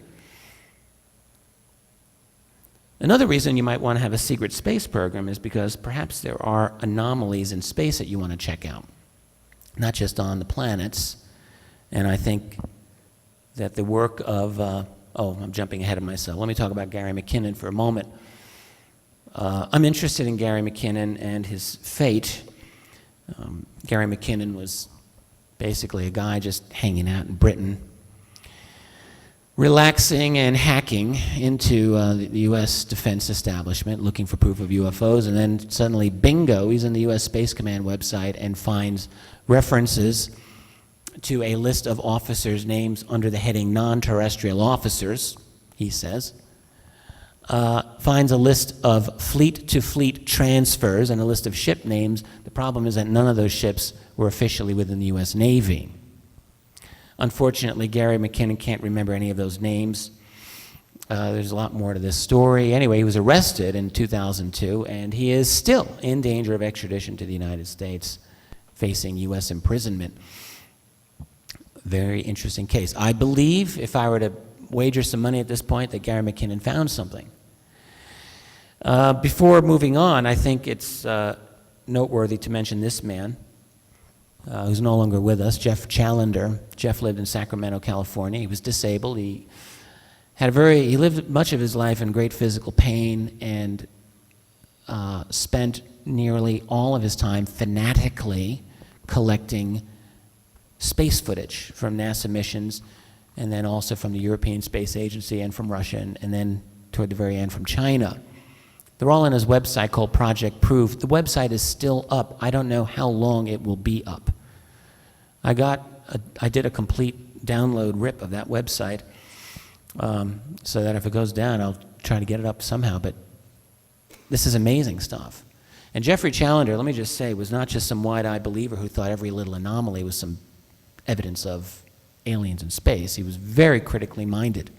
Another reason you might want to have a secret space program is because perhaps there are anomalies in space that you want to check out, not just on the planets. And I think that the work of, I'm jumping ahead of myself. Let me talk about Gary McKinnon for a moment. I'm interested in Gary McKinnon and his fate. Gary McKinnon was basically a guy just hanging out in Britain, relaxing and hacking into the U.S. defense establishment, looking for proof of UFOs, and then suddenly, bingo, he's in the U.S. Space Command website and finds references to a list of officers' names under the heading non-terrestrial officers, he says, finds a list of fleet-to-fleet transfers and a list of ship names. The problem is that none of those ships were officially within the U.S. Navy. Unfortunately, Gary McKinnon can't remember any of those names. There's a lot more to this story. Anyway, he was arrested in 2002, and he is still in danger of extradition to the United States, facing U.S. imprisonment. Very interesting case. I believe, if I were to wager some money at this point, that Gary McKinnon found something. Before moving on, I think it's noteworthy to mention this man, who's no longer with us, Jeff Challenger. Jeff lived in Sacramento, California. He was disabled. He lived much of his life in great physical pain, and spent nearly all of his time fanatically collecting space footage from NASA missions, and then also from the European Space Agency and from Russia, and then toward the very end from China. They're all on his website called Project Proof. The website is still up. I don't know how long it will be up. I did a complete download rip of that website, so that if it goes down, I'll try to get it up somehow, but this is amazing stuff. And Jeffrey Challenger, let me just say, was not just some wide-eyed believer who thought every little anomaly was some evidence of aliens in space. He was very critically minded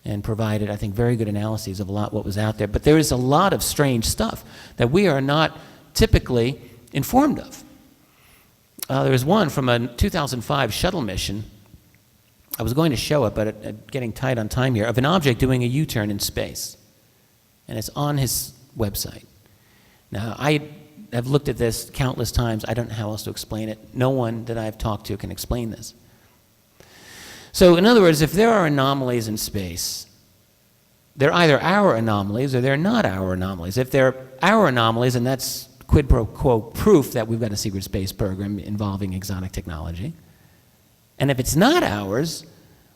and provided, I think, very good analyses of a lot what was out there. But there is a lot of strange stuff that we are not typically informed of. There was one from a 2005 shuttle mission. I was going to show it, but getting tight on time here, of an object doing a U-turn in space. And it's on his website. Now, I have looked at this countless times. I don't know how else to explain it. No one that I've talked to can explain this. So, in other words, if there are anomalies in space, they're either our anomalies or they're not our anomalies. If they're our anomalies, and that's quid pro quo proof that we've got a secret space program involving exotic technology. And if it's not ours,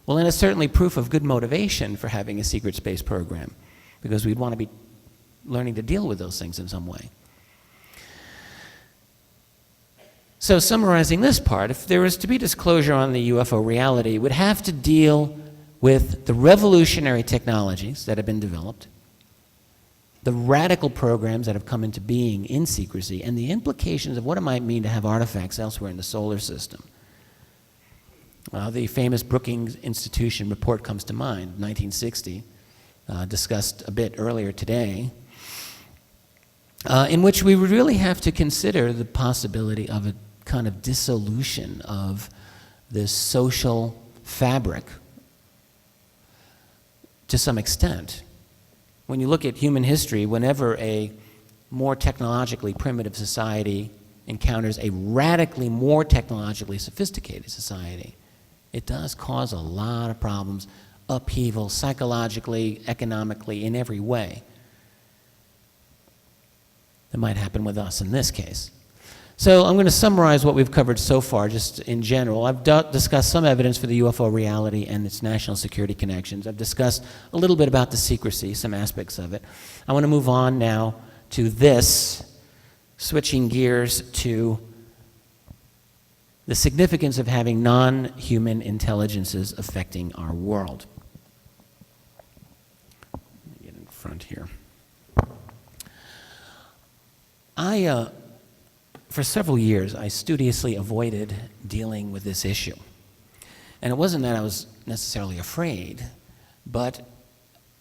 well, then it's certainly proof of good motivation for having a secret space program, because we'd want to be learning to deal with those things in some way. So summarizing this part, if there was to be disclosure on the UFO reality, it would have to deal with the revolutionary technologies that have been developed, the radical programs that have come into being in secrecy, and the implications of what it might mean to have artifacts elsewhere in the solar system. The famous Brookings Institution report comes to mind, 1960, discussed a bit earlier today, in which we would really have to consider the possibility of a kind of dissolution of this social fabric to some extent. When you look at human history, whenever a more technologically primitive society encounters a radically more technologically sophisticated society, it does cause a lot of problems, upheaval, psychologically, economically, in every way. That might happen with us in this case. So I'm going to summarize what we've covered so far, just in general. I've discussed some evidence for the UFO reality and its national security connections. I've discussed a little bit about the secrecy, some aspects of it. I want to move on now to this, switching gears to the significance of having non-human intelligences affecting our world. Let me get in front here. For several years, I studiously avoided dealing with this issue. And it wasn't that I was necessarily afraid, but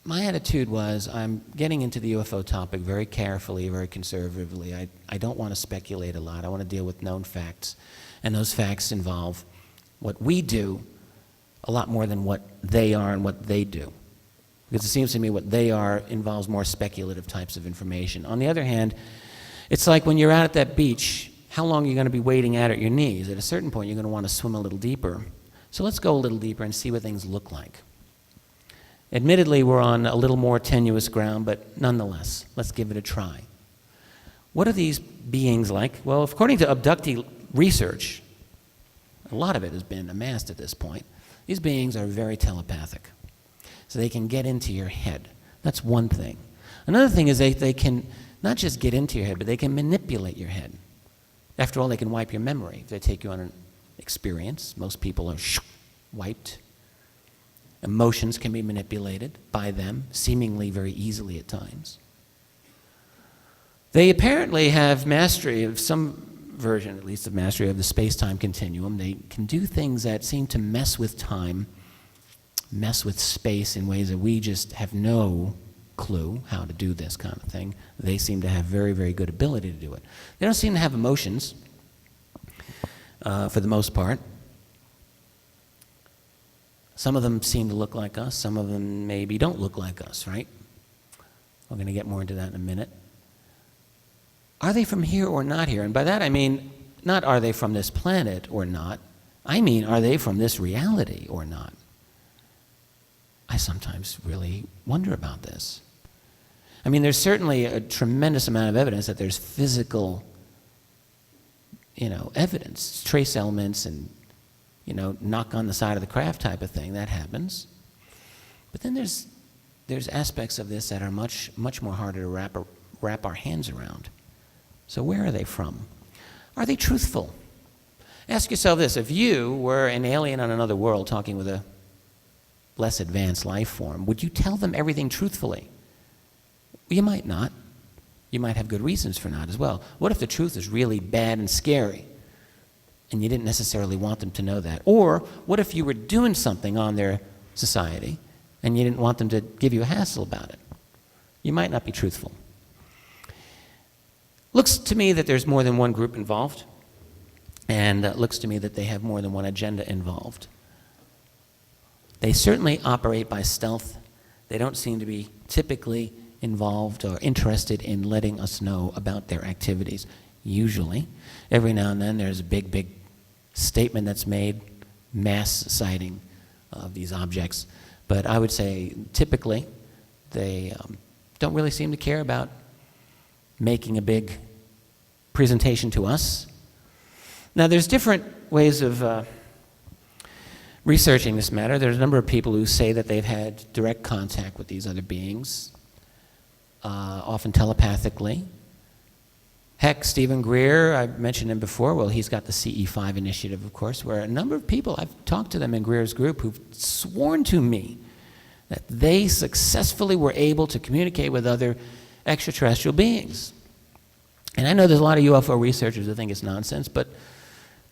my attitude was I'm getting into the UFO topic very carefully, very conservatively. I don't want to speculate a lot. I want to deal with known facts. And those facts involve what we do a lot more than what they are and what they do. Because it seems to me what they are involves more speculative types of information. On the other hand, it's like when you're out at that beach, how long are you going to be wading out at your knees? At a certain point, you're going to want to swim a little deeper. So let's go a little deeper and see what things look like. Admittedly, we're on a little more tenuous ground, but nonetheless, let's give it a try. What are these beings like? Well, according to abductee research, a lot of it has been amassed at this point, these beings are very telepathic. So they can get into your head. That's one thing. Another thing is they can not just get into your head, but they can manipulate your head. After all, they can wipe your memory. If they take you on an experience, most people are wiped. Emotions can be manipulated by them, seemingly very easily at times. They apparently have mastery of some version, at least of mastery of the space-time continuum. They can do things that seem to mess with time, mess with space in ways that we just have no clue how to do this kind of thing. They seem to have very, very good ability to do it. They don't seem to have emotions, for the most part. Some of them seem to look like us. Some of them maybe don't look like us, right? We're going to get more into that in a minute. Are they from here or not here? And by that I mean, not are they from this planet or not. I mean, are they from this reality or not? I sometimes really wonder about this. I mean, there's certainly a tremendous amount of evidence that there's physical, evidence, trace elements and, knock on the side of the craft type of thing. That happens. But then there's aspects of this that are much, much more harder to wrap our hands around. So where are they from? Are they truthful? Ask yourself this. If you were an alien on another world talking with a less advanced life form, would you tell them everything truthfully? You might not. You might have good reasons for not as well. What if the truth is really bad and scary and you didn't necessarily want them to know that? Or what if you were doing something on their society and you didn't want them to give you a hassle about it? You might not be truthful. Looks to me that there's more than one group involved, and it looks to me that they have more than one agenda involved. They certainly operate by stealth. They don't seem to be typically involved or interested in letting us know about their activities. Usually, every now and then there's a big statement that's made, mass sighting of these objects. But I would say typically they don't really seem to care about making a big presentation to us. Now, there's different ways of researching this matter. There's a number of people who say that they've had direct contact with these other beings, often telepathically. Heck, Stephen Greer, I mentioned him before. Well, he's got the CE4 initiative, of course, where a number of people, I've talked to them in Greer's group, who've sworn to me that they successfully were able to communicate with other extraterrestrial beings. And I know there's a lot of UFO researchers that think it's nonsense, but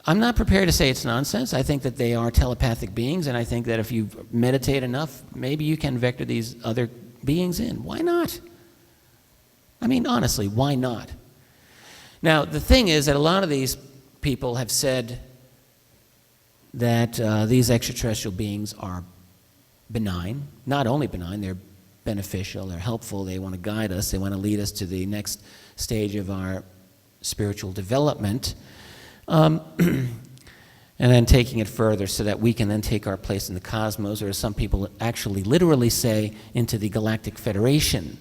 I'm not prepared to say it's nonsense. I think that they are telepathic beings, and I think that if you meditate enough, maybe you can vector these other beings in. Why not? I mean, honestly, why not? Now, the thing is that a lot of these people have said that these extraterrestrial beings are benign. Not only benign, they're beneficial, they're helpful, they want to guide us, they want to lead us to the next stage of our spiritual development, and then taking it further so that we can then take our place in the cosmos, or as some people actually literally say, into the Galactic Federation.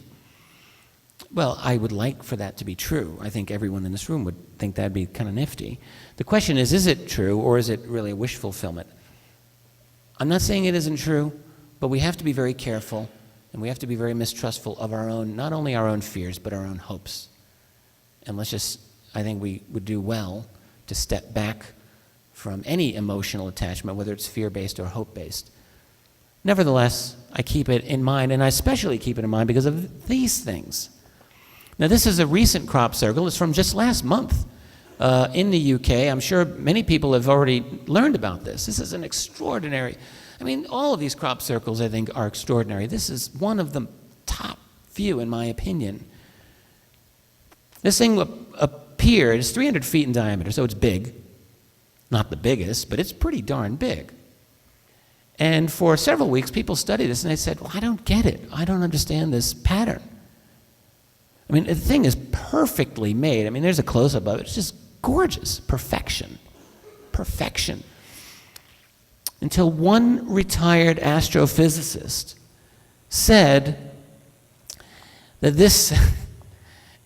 Well, I would like for that to be true. I think everyone in this room would think that'd be kind of nifty. The question is it true, or is it really a wish fulfillment? I'm not saying it isn't true, but we have to be very careful, and we have to be very mistrustful of our own, not only our own fears, but our own hopes. And I think we would do well to step back from any emotional attachment, whether it's fear-based or hope-based. Nevertheless, I keep it in mind, and I especially keep it in mind because of these things. Now, this is a recent crop circle. It's from just last month in the UK. I'm sure many people have already learned about this. This is an extraordinary, all of these crop circles, I think, are extraordinary. This is one of the top few, in my opinion. This thing appeared, it's 300 feet in diameter, so it's big. Not the biggest, but it's pretty darn big. And for several weeks, people studied this, and they said, well, I don't get it. I don't understand this pattern. The thing is perfectly made. There's a close-up of it. It's just gorgeous. Perfection. Perfection. Until one retired astrophysicist said that this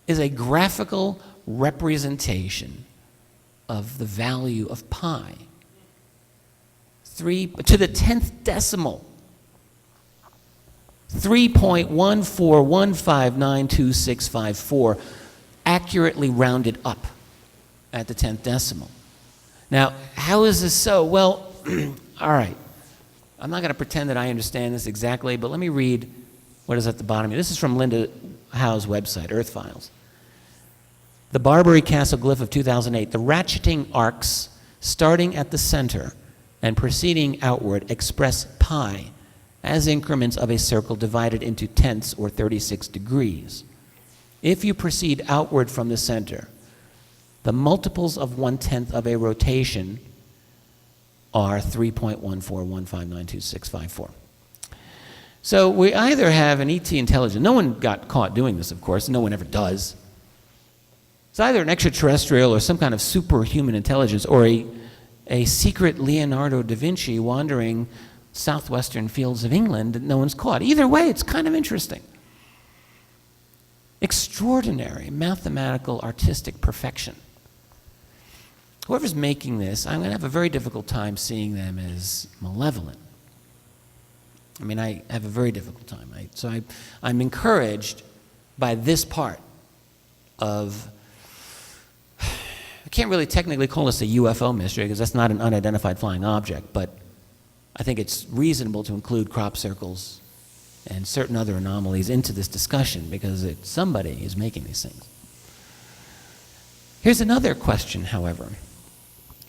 is a graphical representation of the value of pi. 3 to the 10th decimal. 3.141592654, accurately rounded up at the 10th decimal. Now, how is this so? Well, all right. I'm not going to pretend that I understand this exactly, but let me read what is at the bottom here. This is from Linda Howe's website, Earth Files. The Barbary Castle glyph of 2008. The ratcheting arcs starting at the center and proceeding outward express pi as increments of a circle divided into tenths or 36 degrees. If you proceed outward from the center, the multiples of 1/10 of a rotation are 3.141592654. So we either have an ET intelligence. No one got caught doing this, of course. No one ever does. It's either an extraterrestrial or some kind of superhuman intelligence, or a secret Leonardo da Vinci wandering southwestern fields of England that no one's caught. Either way, it's kind of interesting. extraordinary mathematical artistic perfection. Whoever's making this, I'm going to have a very difficult time seeing them as malevolent. I mean, I have a very difficult time. I'm encouraged by this part of, I can't really technically call this a UFO mystery because that's not an unidentified flying object, but I think it's reasonable to include crop circles and certain other anomalies into this discussion because somebody is making these things. Here's another question, however.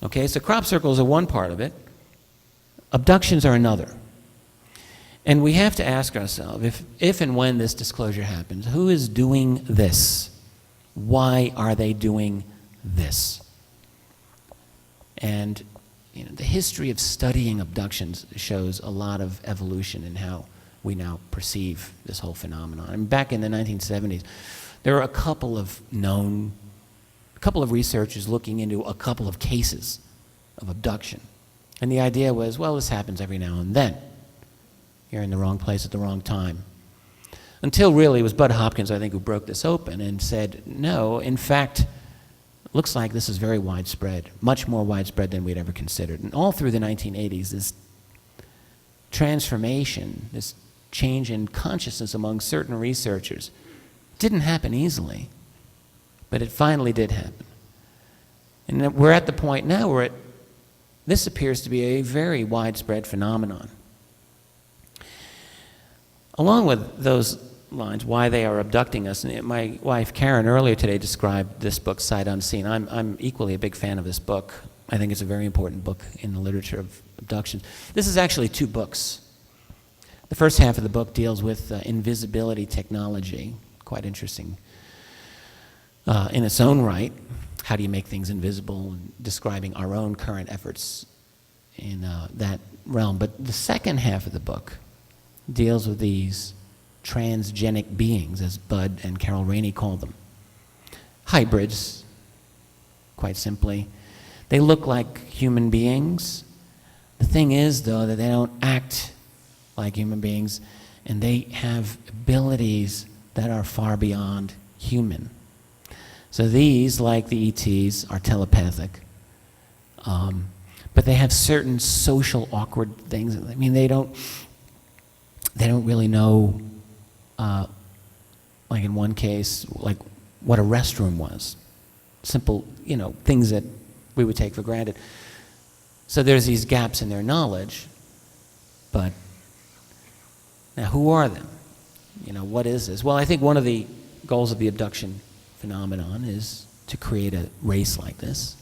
Okay, so crop circles are one part of it. Abductions are another. And we have to ask ourselves, if and when this disclosure happens, who is doing this? Why are they doing this? And the history of studying abductions shows a lot of evolution in how we now perceive this whole phenomenon. I mean, back in the 1970s, there were a couple of researchers looking into a couple of cases of abduction. And the idea was, well, this happens every now and then. You're in the wrong place at the wrong time. Until really it was Bud Hopkins, I think, who broke this open and said, no, in fact, looks like this is very widespread, much more widespread than we'd ever considered. And all through the 1980s, this transformation, this change in consciousness among certain researchers didn't happen easily, but it finally did happen. And we're at the point now where this appears to be a very widespread phenomenon. Along with those lines, why they are abducting us, and my wife Karen earlier today described this book, Sight Unseen. I'm equally a big fan of this book. I think it's a very important book in the literature of abductions. This is actually two books. The first half of the book deals with invisibility technology, quite interesting in its own right. How do you make things invisible, and describing our own current efforts in that realm. But the second half of the book deals with these transgenic beings, as Bud and Carol Rainey call them. Hybrids, quite simply. They look like human beings. The thing is, though, that they don't act like human beings, and they have abilities that are far beyond human. So these, like the ETs, are telepathic. But they have certain social awkward things. I mean, they don't really know, like in one case, like what a restroom was. Simple, things that we would take for granted. So there's these gaps in their knowledge, but now who are them? What is this? Well, I think one of the goals of the abduction phenomenon is to create a race like this,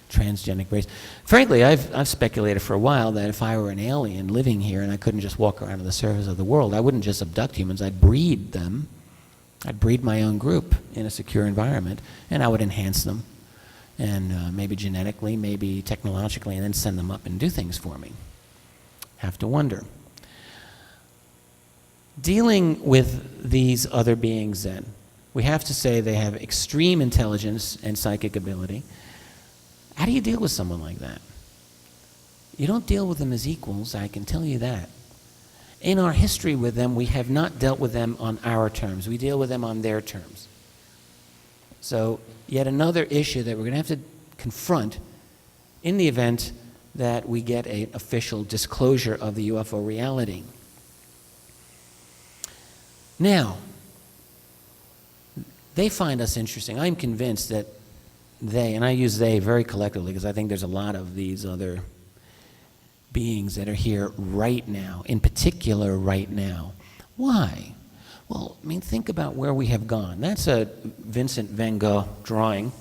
transgenic race. Frankly, I've speculated for a while that if I were an alien living here and I couldn't just walk around on the surface of the world, I wouldn't just abduct humans, I'd breed them. I'd breed my own group in a secure environment, and I would enhance them, and maybe genetically, maybe technologically, and then send them up and do things for me. Have to wonder. Dealing with these other beings then, we have to say they have extreme intelligence and psychic ability. How do you deal with someone like that? You don't deal with them as equals, I can tell you that. In our history with them, we have not dealt with them on our terms. We deal with them on their terms. So yet another issue that we're going to have to confront in the event that we get an official disclosure of the UFO reality. Now, they find us interesting. I'm convinced that they, and I use they very collectively because I think there's a lot of these other beings that are here right now, in particular right now. Why? Well, I mean, think about where we have gone. That's a Vincent van Gogh drawing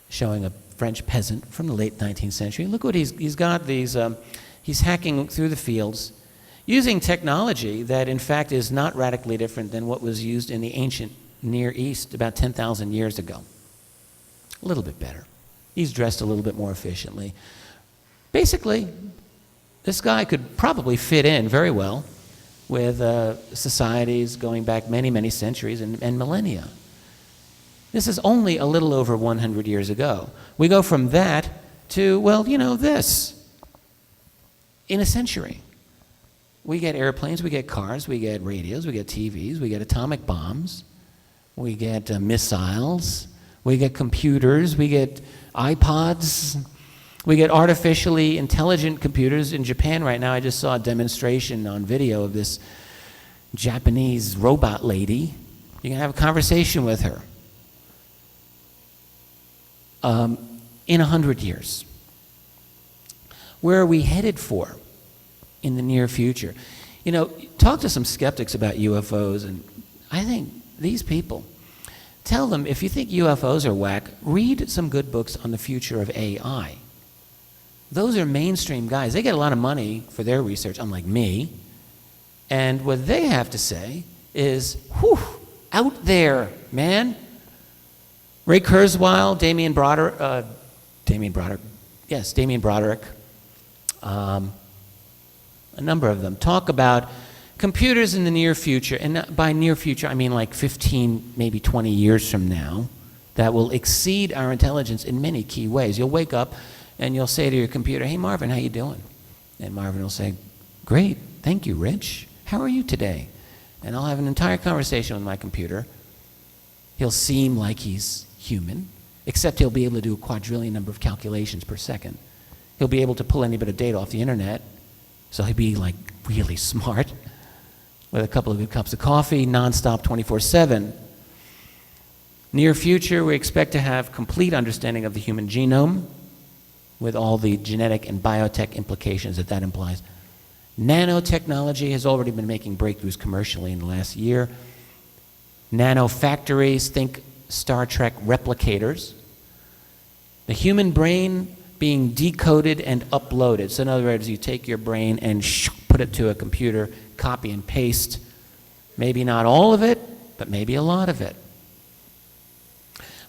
showing a French peasant from the late 19th century. Look what he's got these, he's hacking through the fields using technology that in fact is not radically different than what was used in the ancient Near East about 10,000 years ago. A little bit better. He's dressed a little bit more efficiently. Basically, this guy could probably fit in very well with societies going back many, many centuries and millennia. This is only a little over 100 years ago. We go from that to, well, this. In a century. We get airplanes, we get cars, we get radios, we get TVs, we get atomic bombs. we get missiles, we get computers, we get iPods, we get artificially intelligent computers. In Japan right now, I just saw a demonstration on video of this Japanese robot lady. You can have a conversation with her. In 100 years. Where are we headed for in the near future? You know, talk to some skeptics about UFOs, and I think these people, tell them, if you think UFOs are whack, read some good books on the future of AI. Those are mainstream guys. They get a lot of money for their research, unlike me. And what they have to say is, whew, out there, man. Ray Kurzweil, Damien Broderick, a number of them, talk about computers in the near future, and by near future I mean like 15, maybe 20 years from now, that will exceed our intelligence in many key ways. You'll wake up and you'll say to your computer, "Hey Marvin, how you doing?" And Marvin will say, "Great, thank you, Rich. How are you today?" And I'll have an entire conversation with my computer. He'll seem like he's human, except he'll be able to do a quadrillion number of calculations per second. He'll be able to pull any bit of data off the internet, so he'll be like really smart, with a couple of good cups of coffee, nonstop, 24/7. Near future, we expect to have complete understanding of the human genome, with all the genetic and biotech implications that that implies. Nanotechnology has already been making breakthroughs commercially in the last year. Nanofactories, think Star Trek replicators. The human brain being decoded and uploaded. So in other words, you take your brain and put it to a computer, copy and paste. Maybe not all of it, but maybe a lot of it.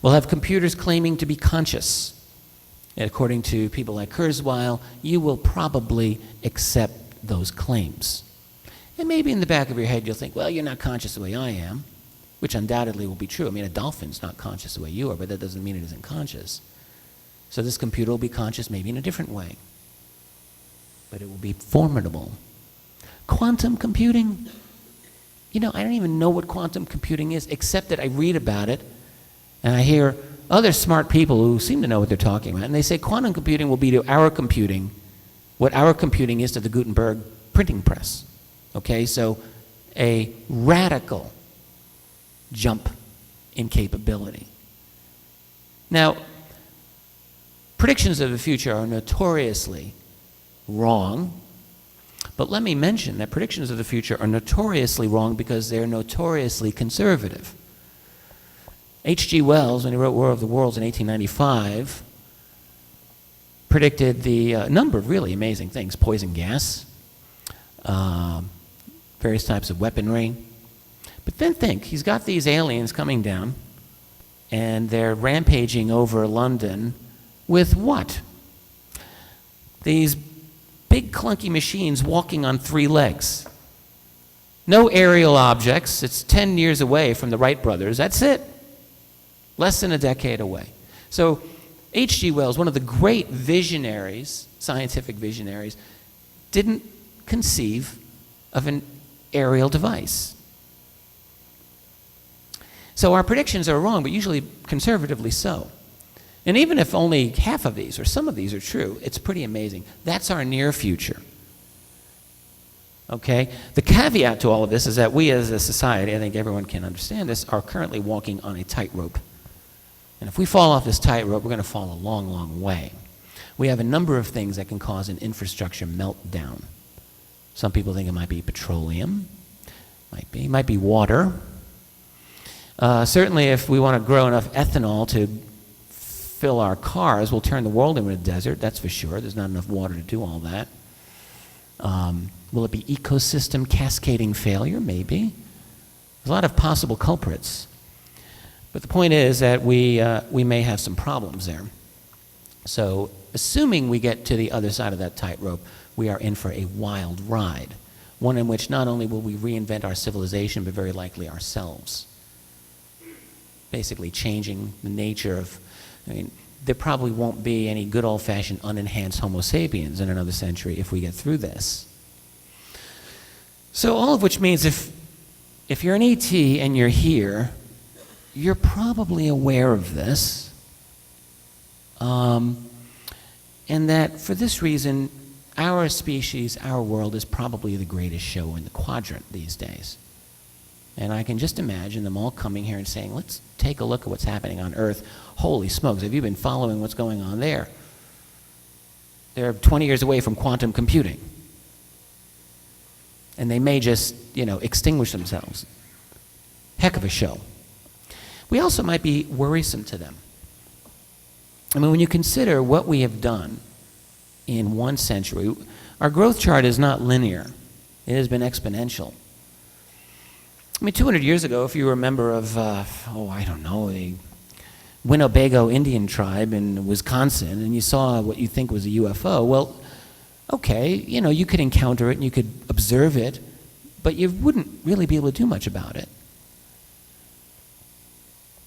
We'll have computers claiming to be conscious. And according to people like Kurzweil, you will probably accept those claims. And maybe in the back of your head you'll think, well, you're not conscious the way I am, which undoubtedly will be true. I mean, a dolphin's not conscious the way you are, but that doesn't mean it isn't conscious. So this computer will be conscious maybe in a different way, but it will be formidable. Quantum computing, you know, I don't even know what quantum computing is, except that I read about it, and I hear other smart people who seem to know what they're talking about, and they say quantum computing will be to our computing what our computing is to the Gutenberg printing press. Okay, so a radical jump in capability. Now, predictions of the future are notoriously wrong, but let me mention that predictions of the future are notoriously wrong because they're notoriously conservative. H.G. Wells, when he wrote War of the Worlds in 1895, predicted the number of really amazing things: poison gas, various types of weaponry. But then think, he's got these aliens coming down, and they're rampaging over London with what? These big clunky machines walking on 3 legs. No aerial objects. It's 10 years away from the Wright brothers. That's it. Less than a decade away. So H.G. Wells, one of the great visionaries, scientific visionaries, didn't conceive of an aerial device. So our predictions are wrong, but usually conservatively so. And even if only half of these or some of these are true, it's pretty amazing. That's our near future. Okay? The caveat to all of this is that we as a society, I think everyone can understand this, are currently walking on a tightrope. And if we fall off this tightrope, we're going to fall a long, long way. We have a number of things that can cause an infrastructure meltdown. Some people think it might be petroleum. Might be water. Certainly if we want to grow enough ethanol to fill our cars, we'll turn the world into a desert, that's for sure. There's not enough water to do all that. Will it be ecosystem cascading failure? Maybe. There's a lot of possible culprits. But the point is that we may have some problems there. So assuming we get to the other side of that tightrope, we are in for a wild ride. One in which not only will we reinvent our civilization, but very likely ourselves. Basically changing the nature of, I mean, there probably won't be any good old-fashioned unenhanced Homo sapiens in another century if we get through this. So all of which means if you're an ET and you're here, you're probably aware of this, and that for this reason, our species, our world, is probably the greatest show in the quadrant these days. And I can just imagine them all coming here and saying, let's take a look at what's happening on Earth. Holy smokes, have you been following what's going on there? They're 20 years away from quantum computing. And they may just, extinguish themselves. Heck of a show. We also might be worrisome to them. I mean, when you consider what we have done in 1 century, our growth chart is not linear. It has been exponential. I mean, 200 years ago, if you were a member of, the Winnebago Indian tribe in Wisconsin, and you saw what you think was a UFO, well, okay, you could encounter it and you could observe it, but you wouldn't really be able to do much about it.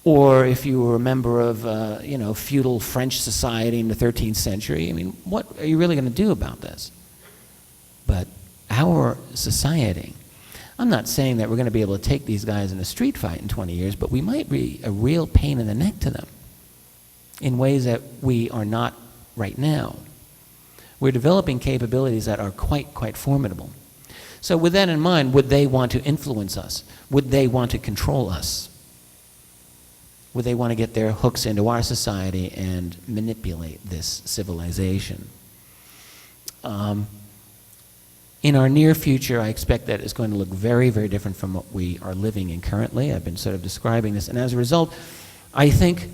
Or if you were a member of, feudal French society in the 13th century, I mean, what are you really going to do about this? But our society, I'm not saying that we're going to be able to take these guys in a street fight in 20 years, but we might be a real pain in the neck to them in ways that we are not right now. We're developing capabilities that are quite formidable. So with that in mind, would they want to influence us? Would they want to control us? Would they want to get their hooks into our society and manipulate this civilization? In our near future, I expect that it's going to look very, very different from what we are living in currently. I've been sort of describing this. And as a result, I think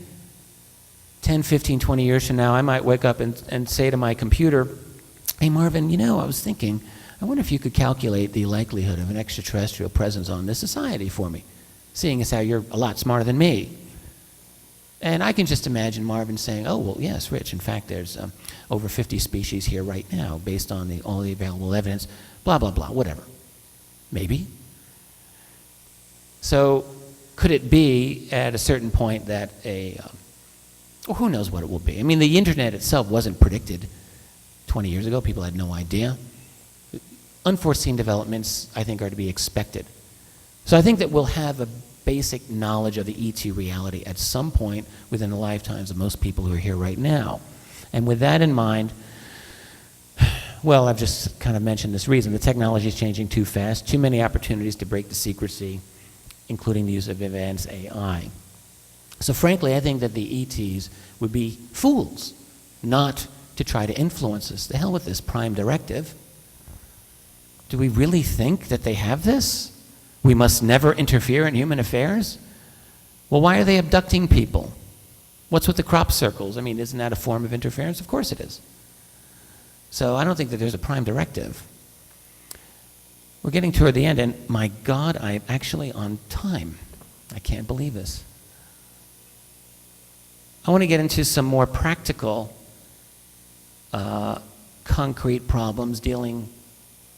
10, 15, 20 years from now, I might wake up and say to my computer, hey, Marvin, I was thinking, I wonder if you could calculate the likelihood of an extraterrestrial presence on this society for me, seeing as how you're a lot smarter than me. And I can just imagine Marvin saying, oh, well, yes, Rich, in fact, there's over 50 species here right now based on all the available evidence, blah, blah, blah, whatever. Maybe. So could it be at a certain point that who knows what it will be? I mean, the internet itself wasn't predicted 20 years ago. People had no idea. Unforeseen developments, I think, are to be expected. So I think that we'll have a basic knowledge of the ET reality at some point within the lifetimes of most people who are here right now. And with that in mind, well, I've just kind of mentioned this reason. The technology is changing too fast, too many opportunities to break the secrecy, including the use of advanced AI. So frankly, I think that the ETs would be fools not to try to influence us. The hell with this prime directive. Do we really think that they have this? We must never interfere in human affairs? Well, why are they abducting people? What's with the crop circles? I mean, isn't that a form of interference? Of course it is. So I don't think that there's a prime directive. We're getting toward the end, and my God, I'm actually on time. I can't believe this. I want to get into some more practical, concrete problems dealing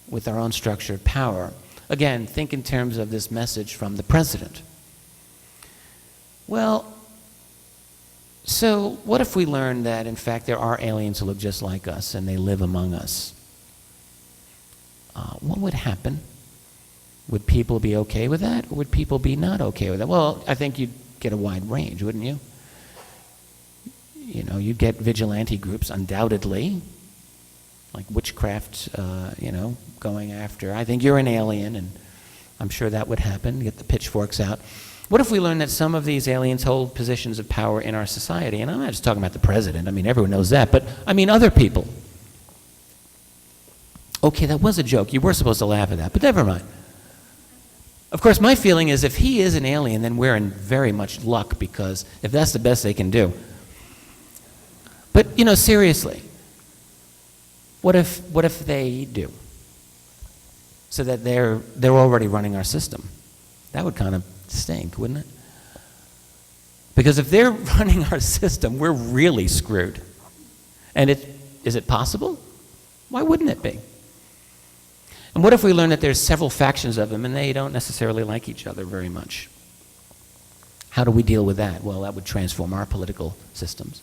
with our own structure of power. Again, think in terms of this message from the president. Well, so what if we learn that, in fact, there are aliens who look just like us and they live among us? What would happen? Would people be okay with that, or would people be not okay with that? Well, I think you'd get a wide range, wouldn't you? You'd get vigilante groups, undoubtedly, like witchcraft, going after, I think you're an alien, and I'm sure that would happen, get the pitchforks out. What if we learn that some of these aliens hold positions of power in our society? And I'm not just talking about the president, I mean, everyone knows that, but I mean other people. Okay, that was a joke, you were supposed to laugh at that, but never mind. Of course, my feeling is if he is an alien, then we're in very much luck, because if that's the best they can do. But, seriously, what if they do? So that they're already running our system. That would kind of stink, wouldn't it? Because if they're running our system, we're really screwed. And is it possible? Why wouldn't it be? And what if we learn that there's several factions of them and they don't necessarily like each other very much? How do we deal with that? Well, that would transform our political systems.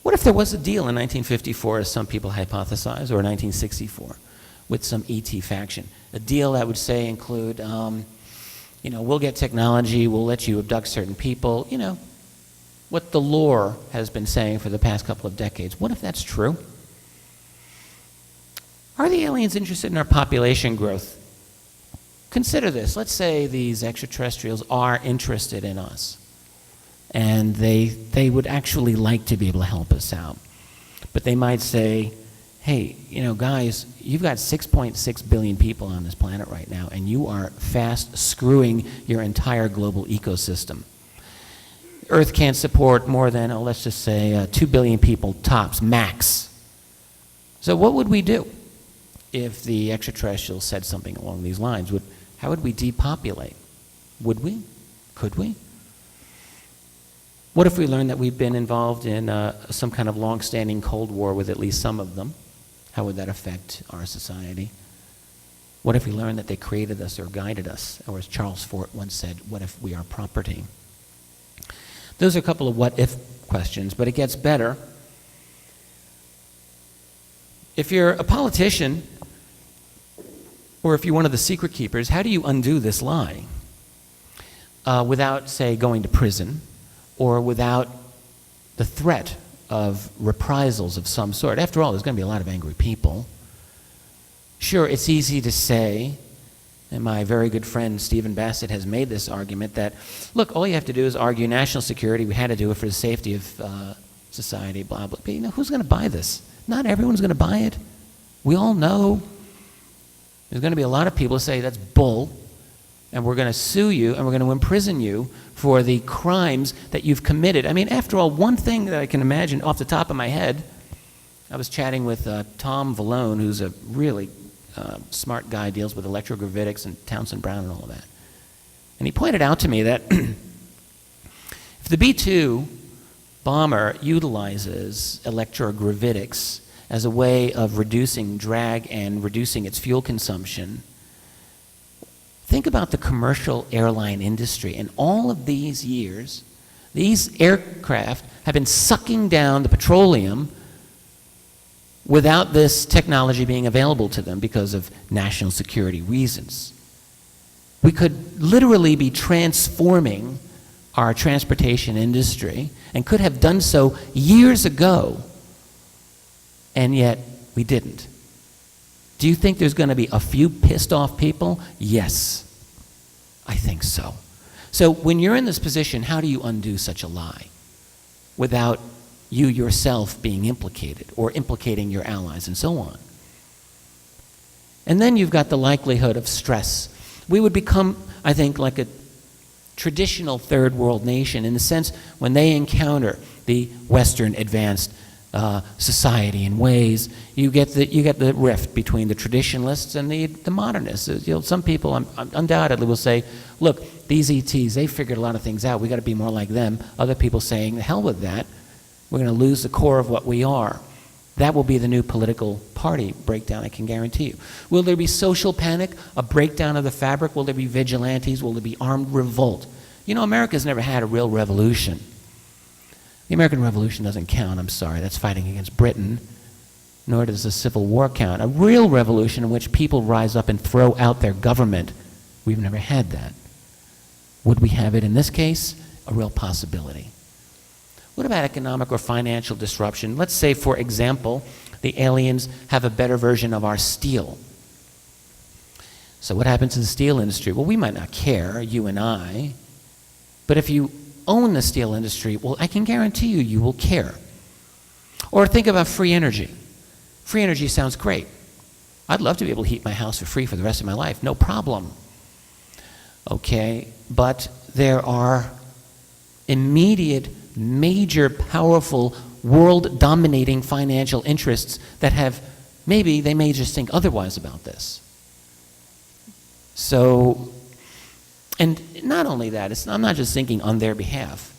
What if there was a deal in 1954, as some people hypothesize, or 1964, with some ET faction? A deal that would, say, include We'll get technology, we'll let you abduct certain people, what the lore has been saying for the past couple of decades. What if that's true? Are the aliens interested in our population growth? Consider this. Let's say these extraterrestrials are interested in us, and they would actually like to be able to help us out. But they might say, hey, guys, you've got 6.6 billion people on this planet right now, and you are fast screwing your entire global ecosystem. Earth can't support more than, let's just say, 2 billion people tops, max. So what would we do if the extraterrestrials said something along these lines? How would we depopulate? Would we? Could we? What if we learned that we've been involved in some kind of long-standing Cold War with at least some of them? How would that affect our society? What if we learned that they created us or guided us? Or as Charles Fort once said, what if we are property? Those are a couple of what-if questions, but it gets better. If you're a politician, or if you're one of the secret keepers, how do you undo this lie without, say, going to prison, or without the threat of reprisals of some sort? After all, there's going to be a lot of angry people. Sure, it's easy to say, and my very good friend Stephen Bassett has made this argument, that, look, all you have to do is argue national security. We had to do it for the safety of society, blah, blah. But who's going to buy this? Not everyone's going to buy it. We all know there's going to be a lot of people who say that's bull, and we're going to sue you, and we're going to imprison you for the crimes that you've committed. I mean, after all, one thing that I can imagine off the top of my head, I was chatting with Tom Valone, who's a really smart guy, deals with electrogravitics and Townsend Brown and all of that. And he pointed out to me that if the B-2 bomber utilizes electrogravitics as a way of reducing drag and reducing its fuel consumption, think about the commercial airline industry. In all of these years, these aircraft have been sucking down the petroleum without this technology being available to them because of national security reasons. We could literally be transforming our transportation industry and could have done so years ago, and yet we didn't. Do you think there's going to be a few pissed off people? Yes, I think so. So when you're in this position, how do you undo such a lie without you yourself being implicated or implicating your allies and so on? And then you've got the likelihood of stress. We would become, I think, like a traditional third world nation in the sense when they encounter the Western advanced society in ways, you get the rift between the traditionalists and the modernists. Some people undoubtedly will say, look, these ETs, they figured a lot of things out. We got to be more like them. Other people saying, the hell with that. We're going to lose the core of what we are. That will be the new political party breakdown, I can guarantee you. Will there be social panic, a breakdown of the fabric? Will there be vigilantes? Will there be armed revolt? America's never had a real revolution. The American Revolution doesn't count, I'm sorry. That's fighting against Britain. Nor does the Civil War count. A real revolution in which people rise up and throw out their government. We've never had that. Would we have it in this case? A real possibility. What about economic or financial disruption? Let's say, for example, the aliens have a better version of our steel. So what happens to the steel industry? Well, we might not care, you and I, but if you own the steel industry, well, I can guarantee you, you will care. Or think about free energy. Free energy sounds great. I'd love to be able to heat my house for free for the rest of my life, no problem. Okay, but there are immediate, major, powerful, world-dominating financial interests that they may just think otherwise about this. So, and not only that, I'm not just thinking on their behalf,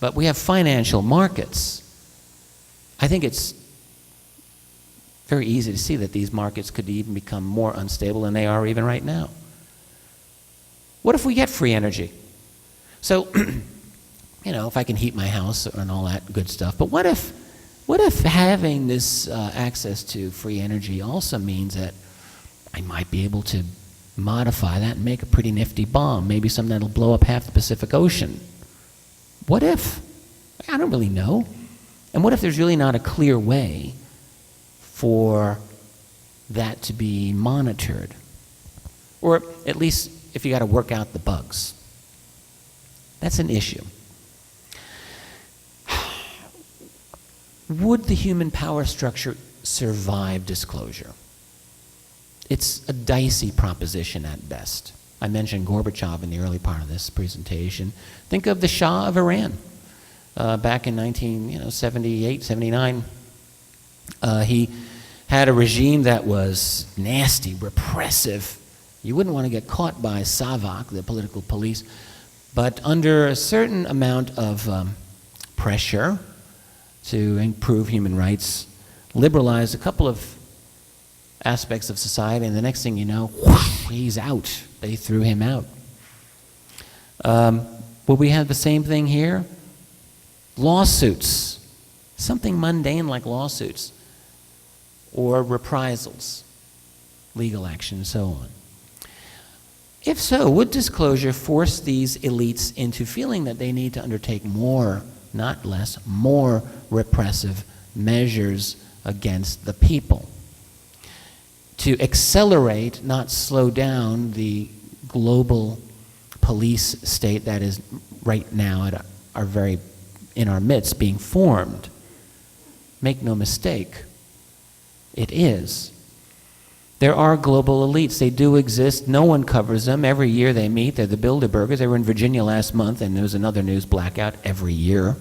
but we have financial markets. I think it's very easy to see that these markets could even become more unstable than they are even right now. What if we get free energy? So, if I can heat my house and all that good stuff, but what if having this access to free energy also means that I might be able to modify that and make a pretty nifty bomb, maybe something that'll blow up half the Pacific Ocean. What if? I don't really know. And what if there's really not a clear way for that to be monitored? Or at least if you got to work out the bugs. That's an issue. Would the human power structure survive disclosure? It's a dicey proposition at best. I mentioned Gorbachev in the early part of this presentation. Think of the Shah of Iran. Back in 1978, 79, he had a regime that was nasty, repressive. You wouldn't want to get caught by SAVAK, the political police, but under a certain amount of pressure to improve human rights, liberalized a couple of aspects of society, and the next thing you know, whoosh, he's out. They threw him out. Will we have the same thing here? Lawsuits, something mundane like lawsuits, or reprisals, legal action, and so on. If so, would disclosure force these elites into feeling that they need to undertake more, not less, more repressive measures against the people? To accelerate, not slow down, the global police state that is right now at in our midst being formed. Make no mistake, it is. There are global elites. They do exist. No one covers them. Every year they meet. They're the Bilderbergers. They were in Virginia last month, and there was another news blackout every year.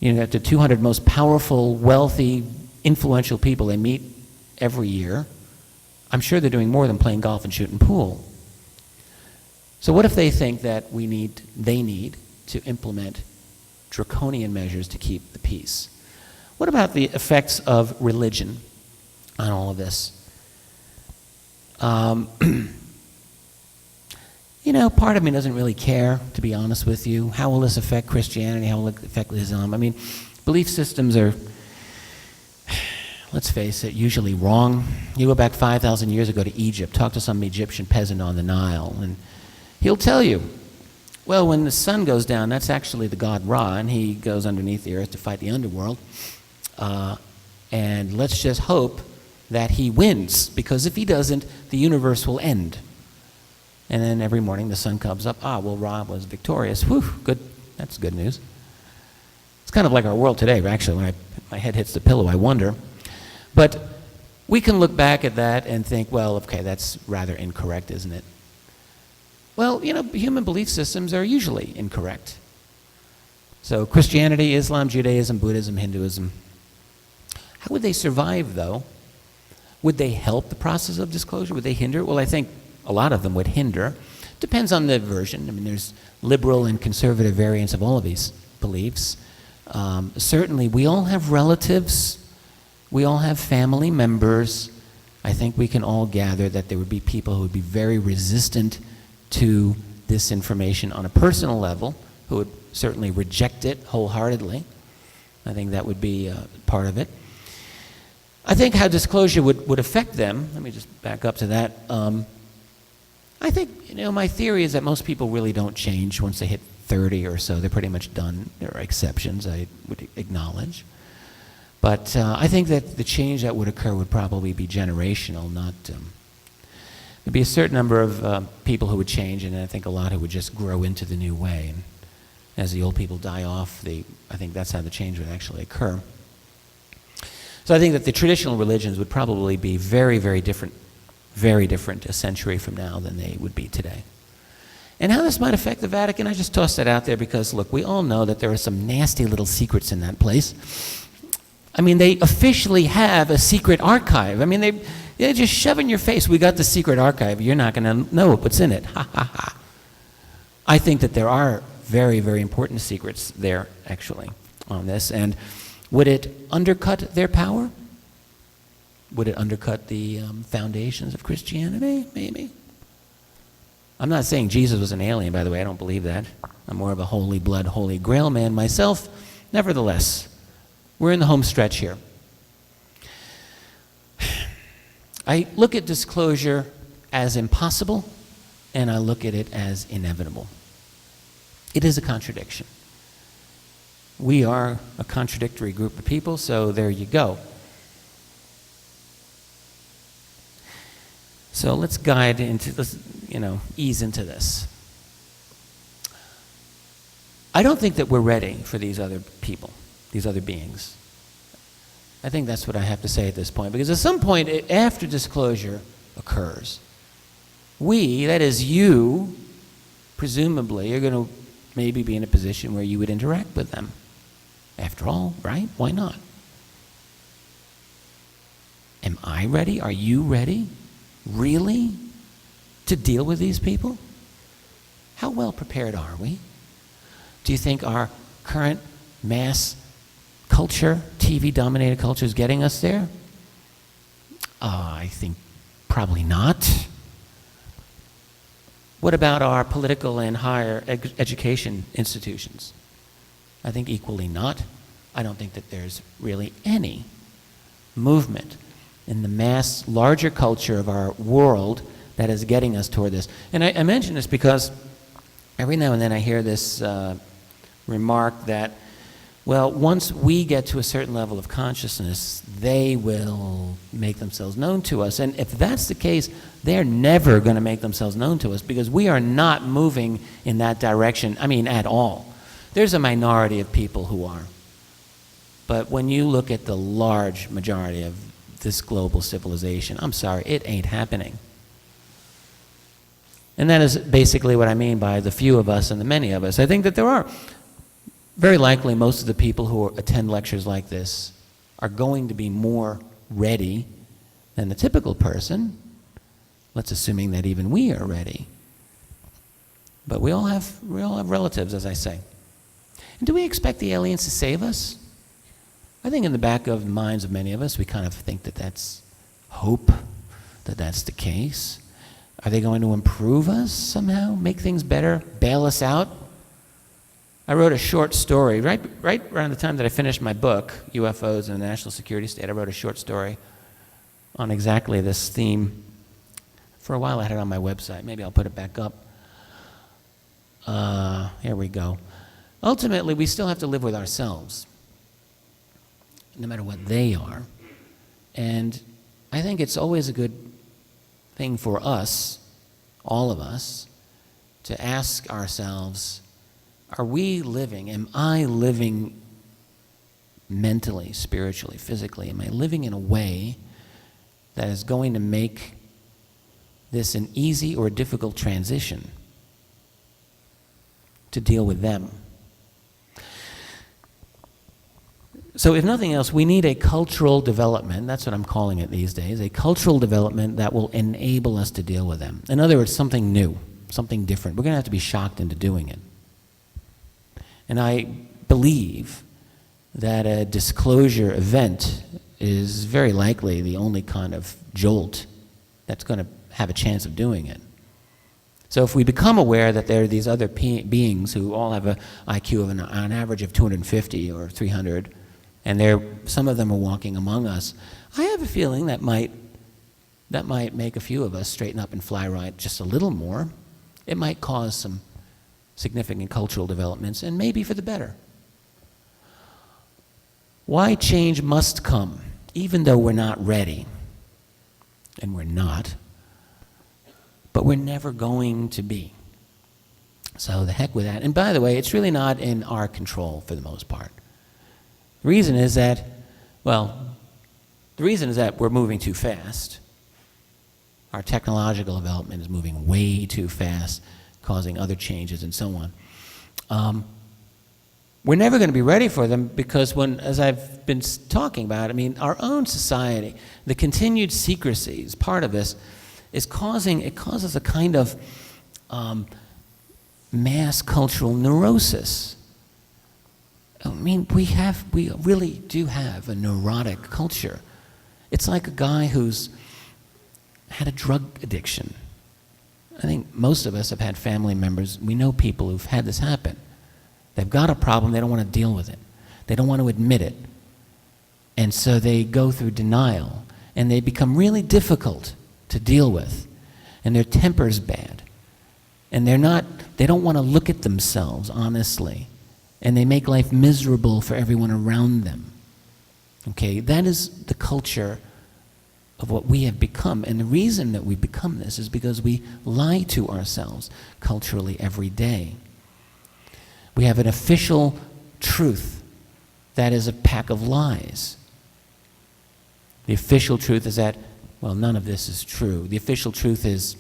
You know, the 200 most powerful, wealthy, influential people they meet every year. I'm sure they're doing more than playing golf and shooting pool. So what if they think that they need to implement draconian measures to keep the peace? What about the effects of religion on all of this? You know, part of me doesn't really care, to be honest with you. How will this affect Christianity? How will it affect Islam? I mean, belief systems are, let's face it, usually wrong. You go back 5,000 years ago to Egypt, talk to some Egyptian peasant on the Nile, and he'll tell you, well, when the sun goes down, that's actually the god Ra, and he goes underneath the earth to fight the underworld. And let's just hope that he wins, because if he doesn't, the universe will end. And then every morning the sun comes up, well, Ra was victorious. Whew, good, that's good news. It's kind of like our world today, actually. When my head hits the pillow, I wonder. But we can look back at that and think, well, okay, that's rather incorrect, isn't it? Well, you know, human belief systems are usually incorrect. So Christianity, Islam, Judaism, Buddhism, Hinduism. How would they survive, though? Would they help the process of disclosure? Would they hinder? Well, I think a lot of them would hinder. Depends on the version. I mean, there's liberal and conservative variants of all of these beliefs. Certainly, we all have relatives. We all have family members. I think we can all gather that there would be people who would be very resistant to this information on a personal level, who would certainly reject it wholeheartedly. I think that would be part of it. I think how disclosure would affect them, let me just back up to that. I think, you know, my theory is that most people really don't change once they hit 30 or so. They're pretty much done. There are exceptions, I would acknowledge. But I think that the change that would occur would probably be generational, not... There'd be a certain number of people who would change, and I think a lot who would just grow into the new way. And as the old people die off, I think that's how the change would actually occur. So I think that the traditional religions would probably be very, very different a century from now than they would be today. And how this might affect the Vatican, I just tossed that out there because, look, we all know that there are some nasty little secrets in that place. I mean, they officially have a secret archive. I mean, they just shove in your face, we got the secret archive, you're not going to know what's in it. Ha, ha, ha. I think that there are very, very important secrets there, actually, on this. And would it undercut their power? Would it undercut the foundations of Christianity? Maybe. I'm not saying Jesus was an alien, by the way. I don't believe that. I'm more of a holy blood, holy grail man myself. Nevertheless, we're in the home stretch here. I look at disclosure as impossible, and I look at it as inevitable. It is a contradiction. We are a contradictory group of people, so there you go. So let's ease into this. I don't think that we're ready for these other people, these other beings. I think that's what I have to say at this point, because at some point after disclosure occurs, we, that is you, presumably are going to maybe be in a position where you would interact with them. After all, right? Why not? Am I ready? Are you ready? Really? To deal with these people? How well prepared are we? Do you think our current mass culture, TV-dominated culture, is getting us there? I think probably not. What about our political and higher education institutions? I think equally not. I don't think that there's really any movement in the mass, larger culture of our world that is getting us toward this. And I mention this because every now and then I hear this remark that, well, once we get to a certain level of consciousness, they will make themselves known to us. And if that's the case, they're never going to make themselves known to us because we are not moving in that direction, at all. There's a minority of people who are. But when you look at the large majority of this global civilization, I'm sorry, it ain't happening. And that is basically what I mean by the few of us and the many of us. I think that there are, very likely, most of the people who attend lectures like this are going to be more ready than the typical person. Let's assuming that even we are ready. But we all have relatives, as I say. And do we expect the aliens to save us? I think in the back of the minds of many of us, we kind of think that that's hope, that that's the case. Are they going to improve us somehow, make things better, bail us out? I wrote a short story, right around the time that I finished my book, UFOs and the National Security State. I wrote a short story on exactly this theme. For a while I had it on my website. Maybe I'll put it back up. Here we go. Ultimately, we still have to live with ourselves, no matter what they are. And I think it's always a good thing for us, all of us, to ask ourselves, are we living, am I living mentally, spiritually, physically, am I living in a way that is going to make this an easy or difficult transition to deal with them? So if nothing else, we need a cultural development, that's what I'm calling it these days, a cultural development that will enable us to deal with them. In other words, something new, something different. We're going to have to be shocked into doing it. And I believe that a disclosure event is very likely the only kind of jolt that's going to have a chance of doing it. So if we become aware that there are these other beings who all have an IQ of an average of 250 or 300, and some of them are walking among us, I have a feeling that might make a few of us straighten up and fly right just a little more. It might cause some significant cultural developments, and maybe for the better. Why change must come, even though we're not ready, and we're not, but we're never going to be. So the heck with that. And by the way, it's really not in our control for the most part. The reason is that, we're moving too fast. Our technological development is moving way too fast, causing other changes and so on. We're never going to be ready for them because as I've been talking about, our own society, the continued secrecy is part of this, causes a kind of mass cultural neurosis. We really do have a neurotic culture. It's like a guy who's had a drug addiction. I think most of us have had family members, we know people who've had this happen. They've got a problem, they don't want to deal with it. They don't want to admit it. And so they go through denial, and they become really difficult to deal with. and their temper's bad, and they don't want to look at themselves honestly, and they make life miserable for everyone around them. Okay, that is the culture of what we have become, and the reason that we become this is because we lie to ourselves culturally every day. We have an official truth that is a pack of lies. The official truth is that, well, none of this is true. The official truth is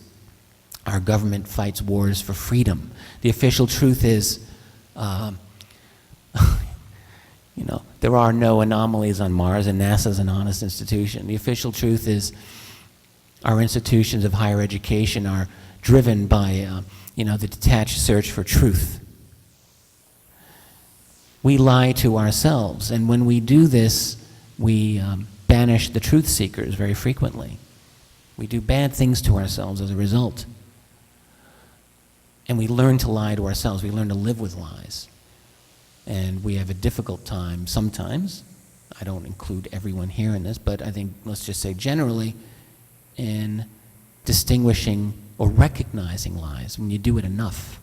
our government fights wars for freedom. The official truth is, there are no anomalies on Mars, and NASA's an honest institution. The official truth is our institutions of higher education are driven by, the detached search for truth. We lie to ourselves, and when we do this, we banish the truth seekers very frequently. We do bad things to ourselves as a result. And we learn to lie to ourselves. We learn to live with lies. And we have a difficult time sometimes. I don't include everyone here in this, but I think, let's just say generally, in distinguishing or recognizing lies when you do it enough.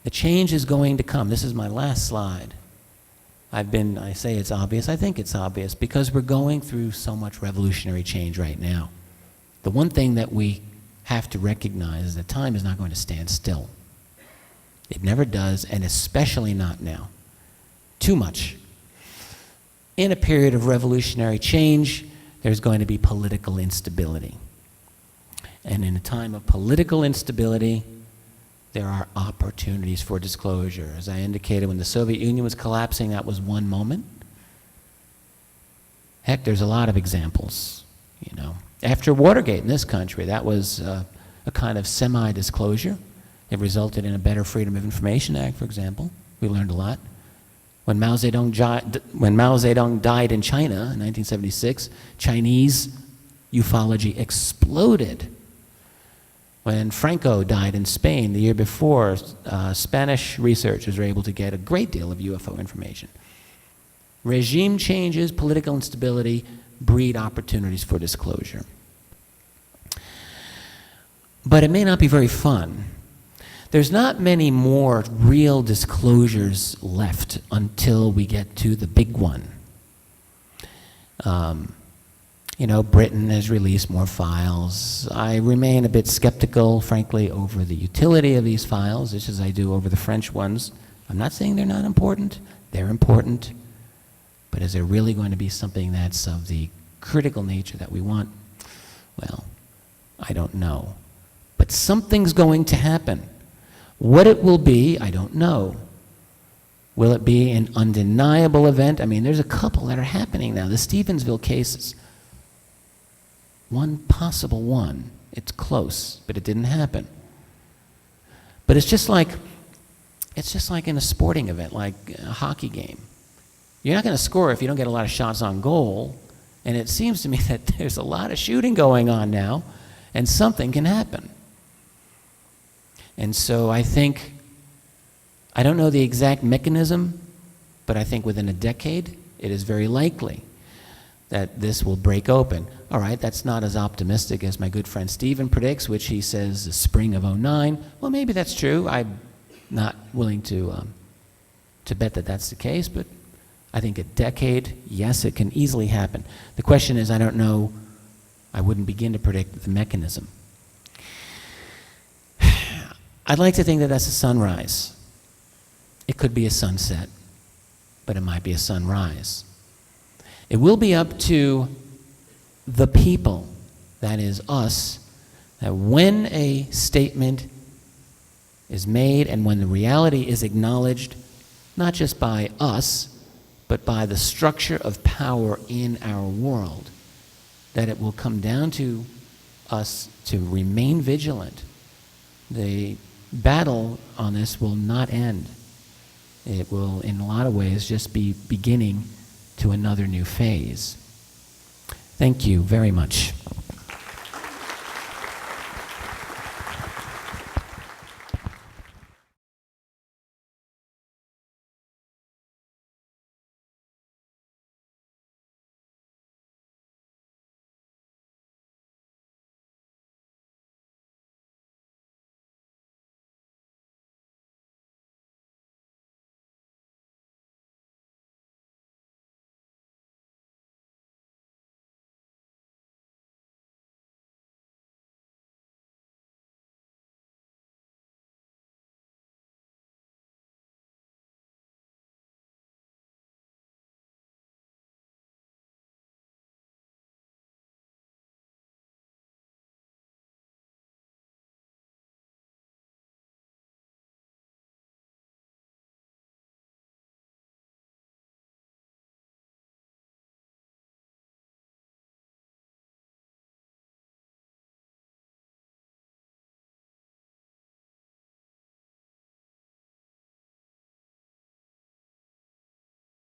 The change is going to come. This is my last slide. I say it's obvious. I think it's obvious because we're going through so much revolutionary change right now. The one thing that we have to recognize is that time is not going to stand still. It never does, and especially not now. Too much. In a period of revolutionary change, there's going to be political instability. And in a time of political instability, there are opportunities for disclosure. As I indicated, when the Soviet Union was collapsing, that was one moment. Heck, there's a lot of examples, After Watergate in this country, that was a kind of semi-disclosure. It resulted in a better Freedom of Information Act, for example. We learned a lot. When Mao Zedong died in China in 1976, Chinese ufology exploded. When Franco died in Spain the year before, Spanish researchers were able to get a great deal of UFO information. Regime changes, political instability, breed opportunities for disclosure. But it may not be very fun. There's not many more real disclosures left until we get to the big one. Britain has released more files. I remain a bit skeptical, frankly, over the utility of these files, just as I do over the French ones. I'm not saying they're not important. They're important. But is there really going to be something that's of the critical nature that we want? Well, I don't know. But something's going to happen. What it will be, I don't know. Will it be an undeniable event? I mean, there's a couple that are happening now. The Stevensville cases. One possible one. It's close, but it didn't happen. But it's just like in a sporting event, like a hockey game. You're not going to score if you don't get a lot of shots on goal. And it seems to me that there's a lot of shooting going on now, and something can happen. And so I don't know the exact mechanism, but I think within a decade, it is very likely that this will break open. All right, that's not as optimistic as my good friend Stephen predicts, which he says the spring of '09. Well, maybe that's true. I'm not willing to bet that that's the case, but I think a decade, yes, it can easily happen. The question is, I don't know, I wouldn't begin to predict the mechanism. I'd like to think that that's a sunrise. It could be a sunset, but it might be a sunrise. It will be up to the people, that is us, that when a statement is made and when the reality is acknowledged, not just by us, but by the structure of power in our world, that it will come down to us to remain vigilant. The battle on this will not end. It will, in a lot of ways, just be beginning to another new phase. Thank you very much.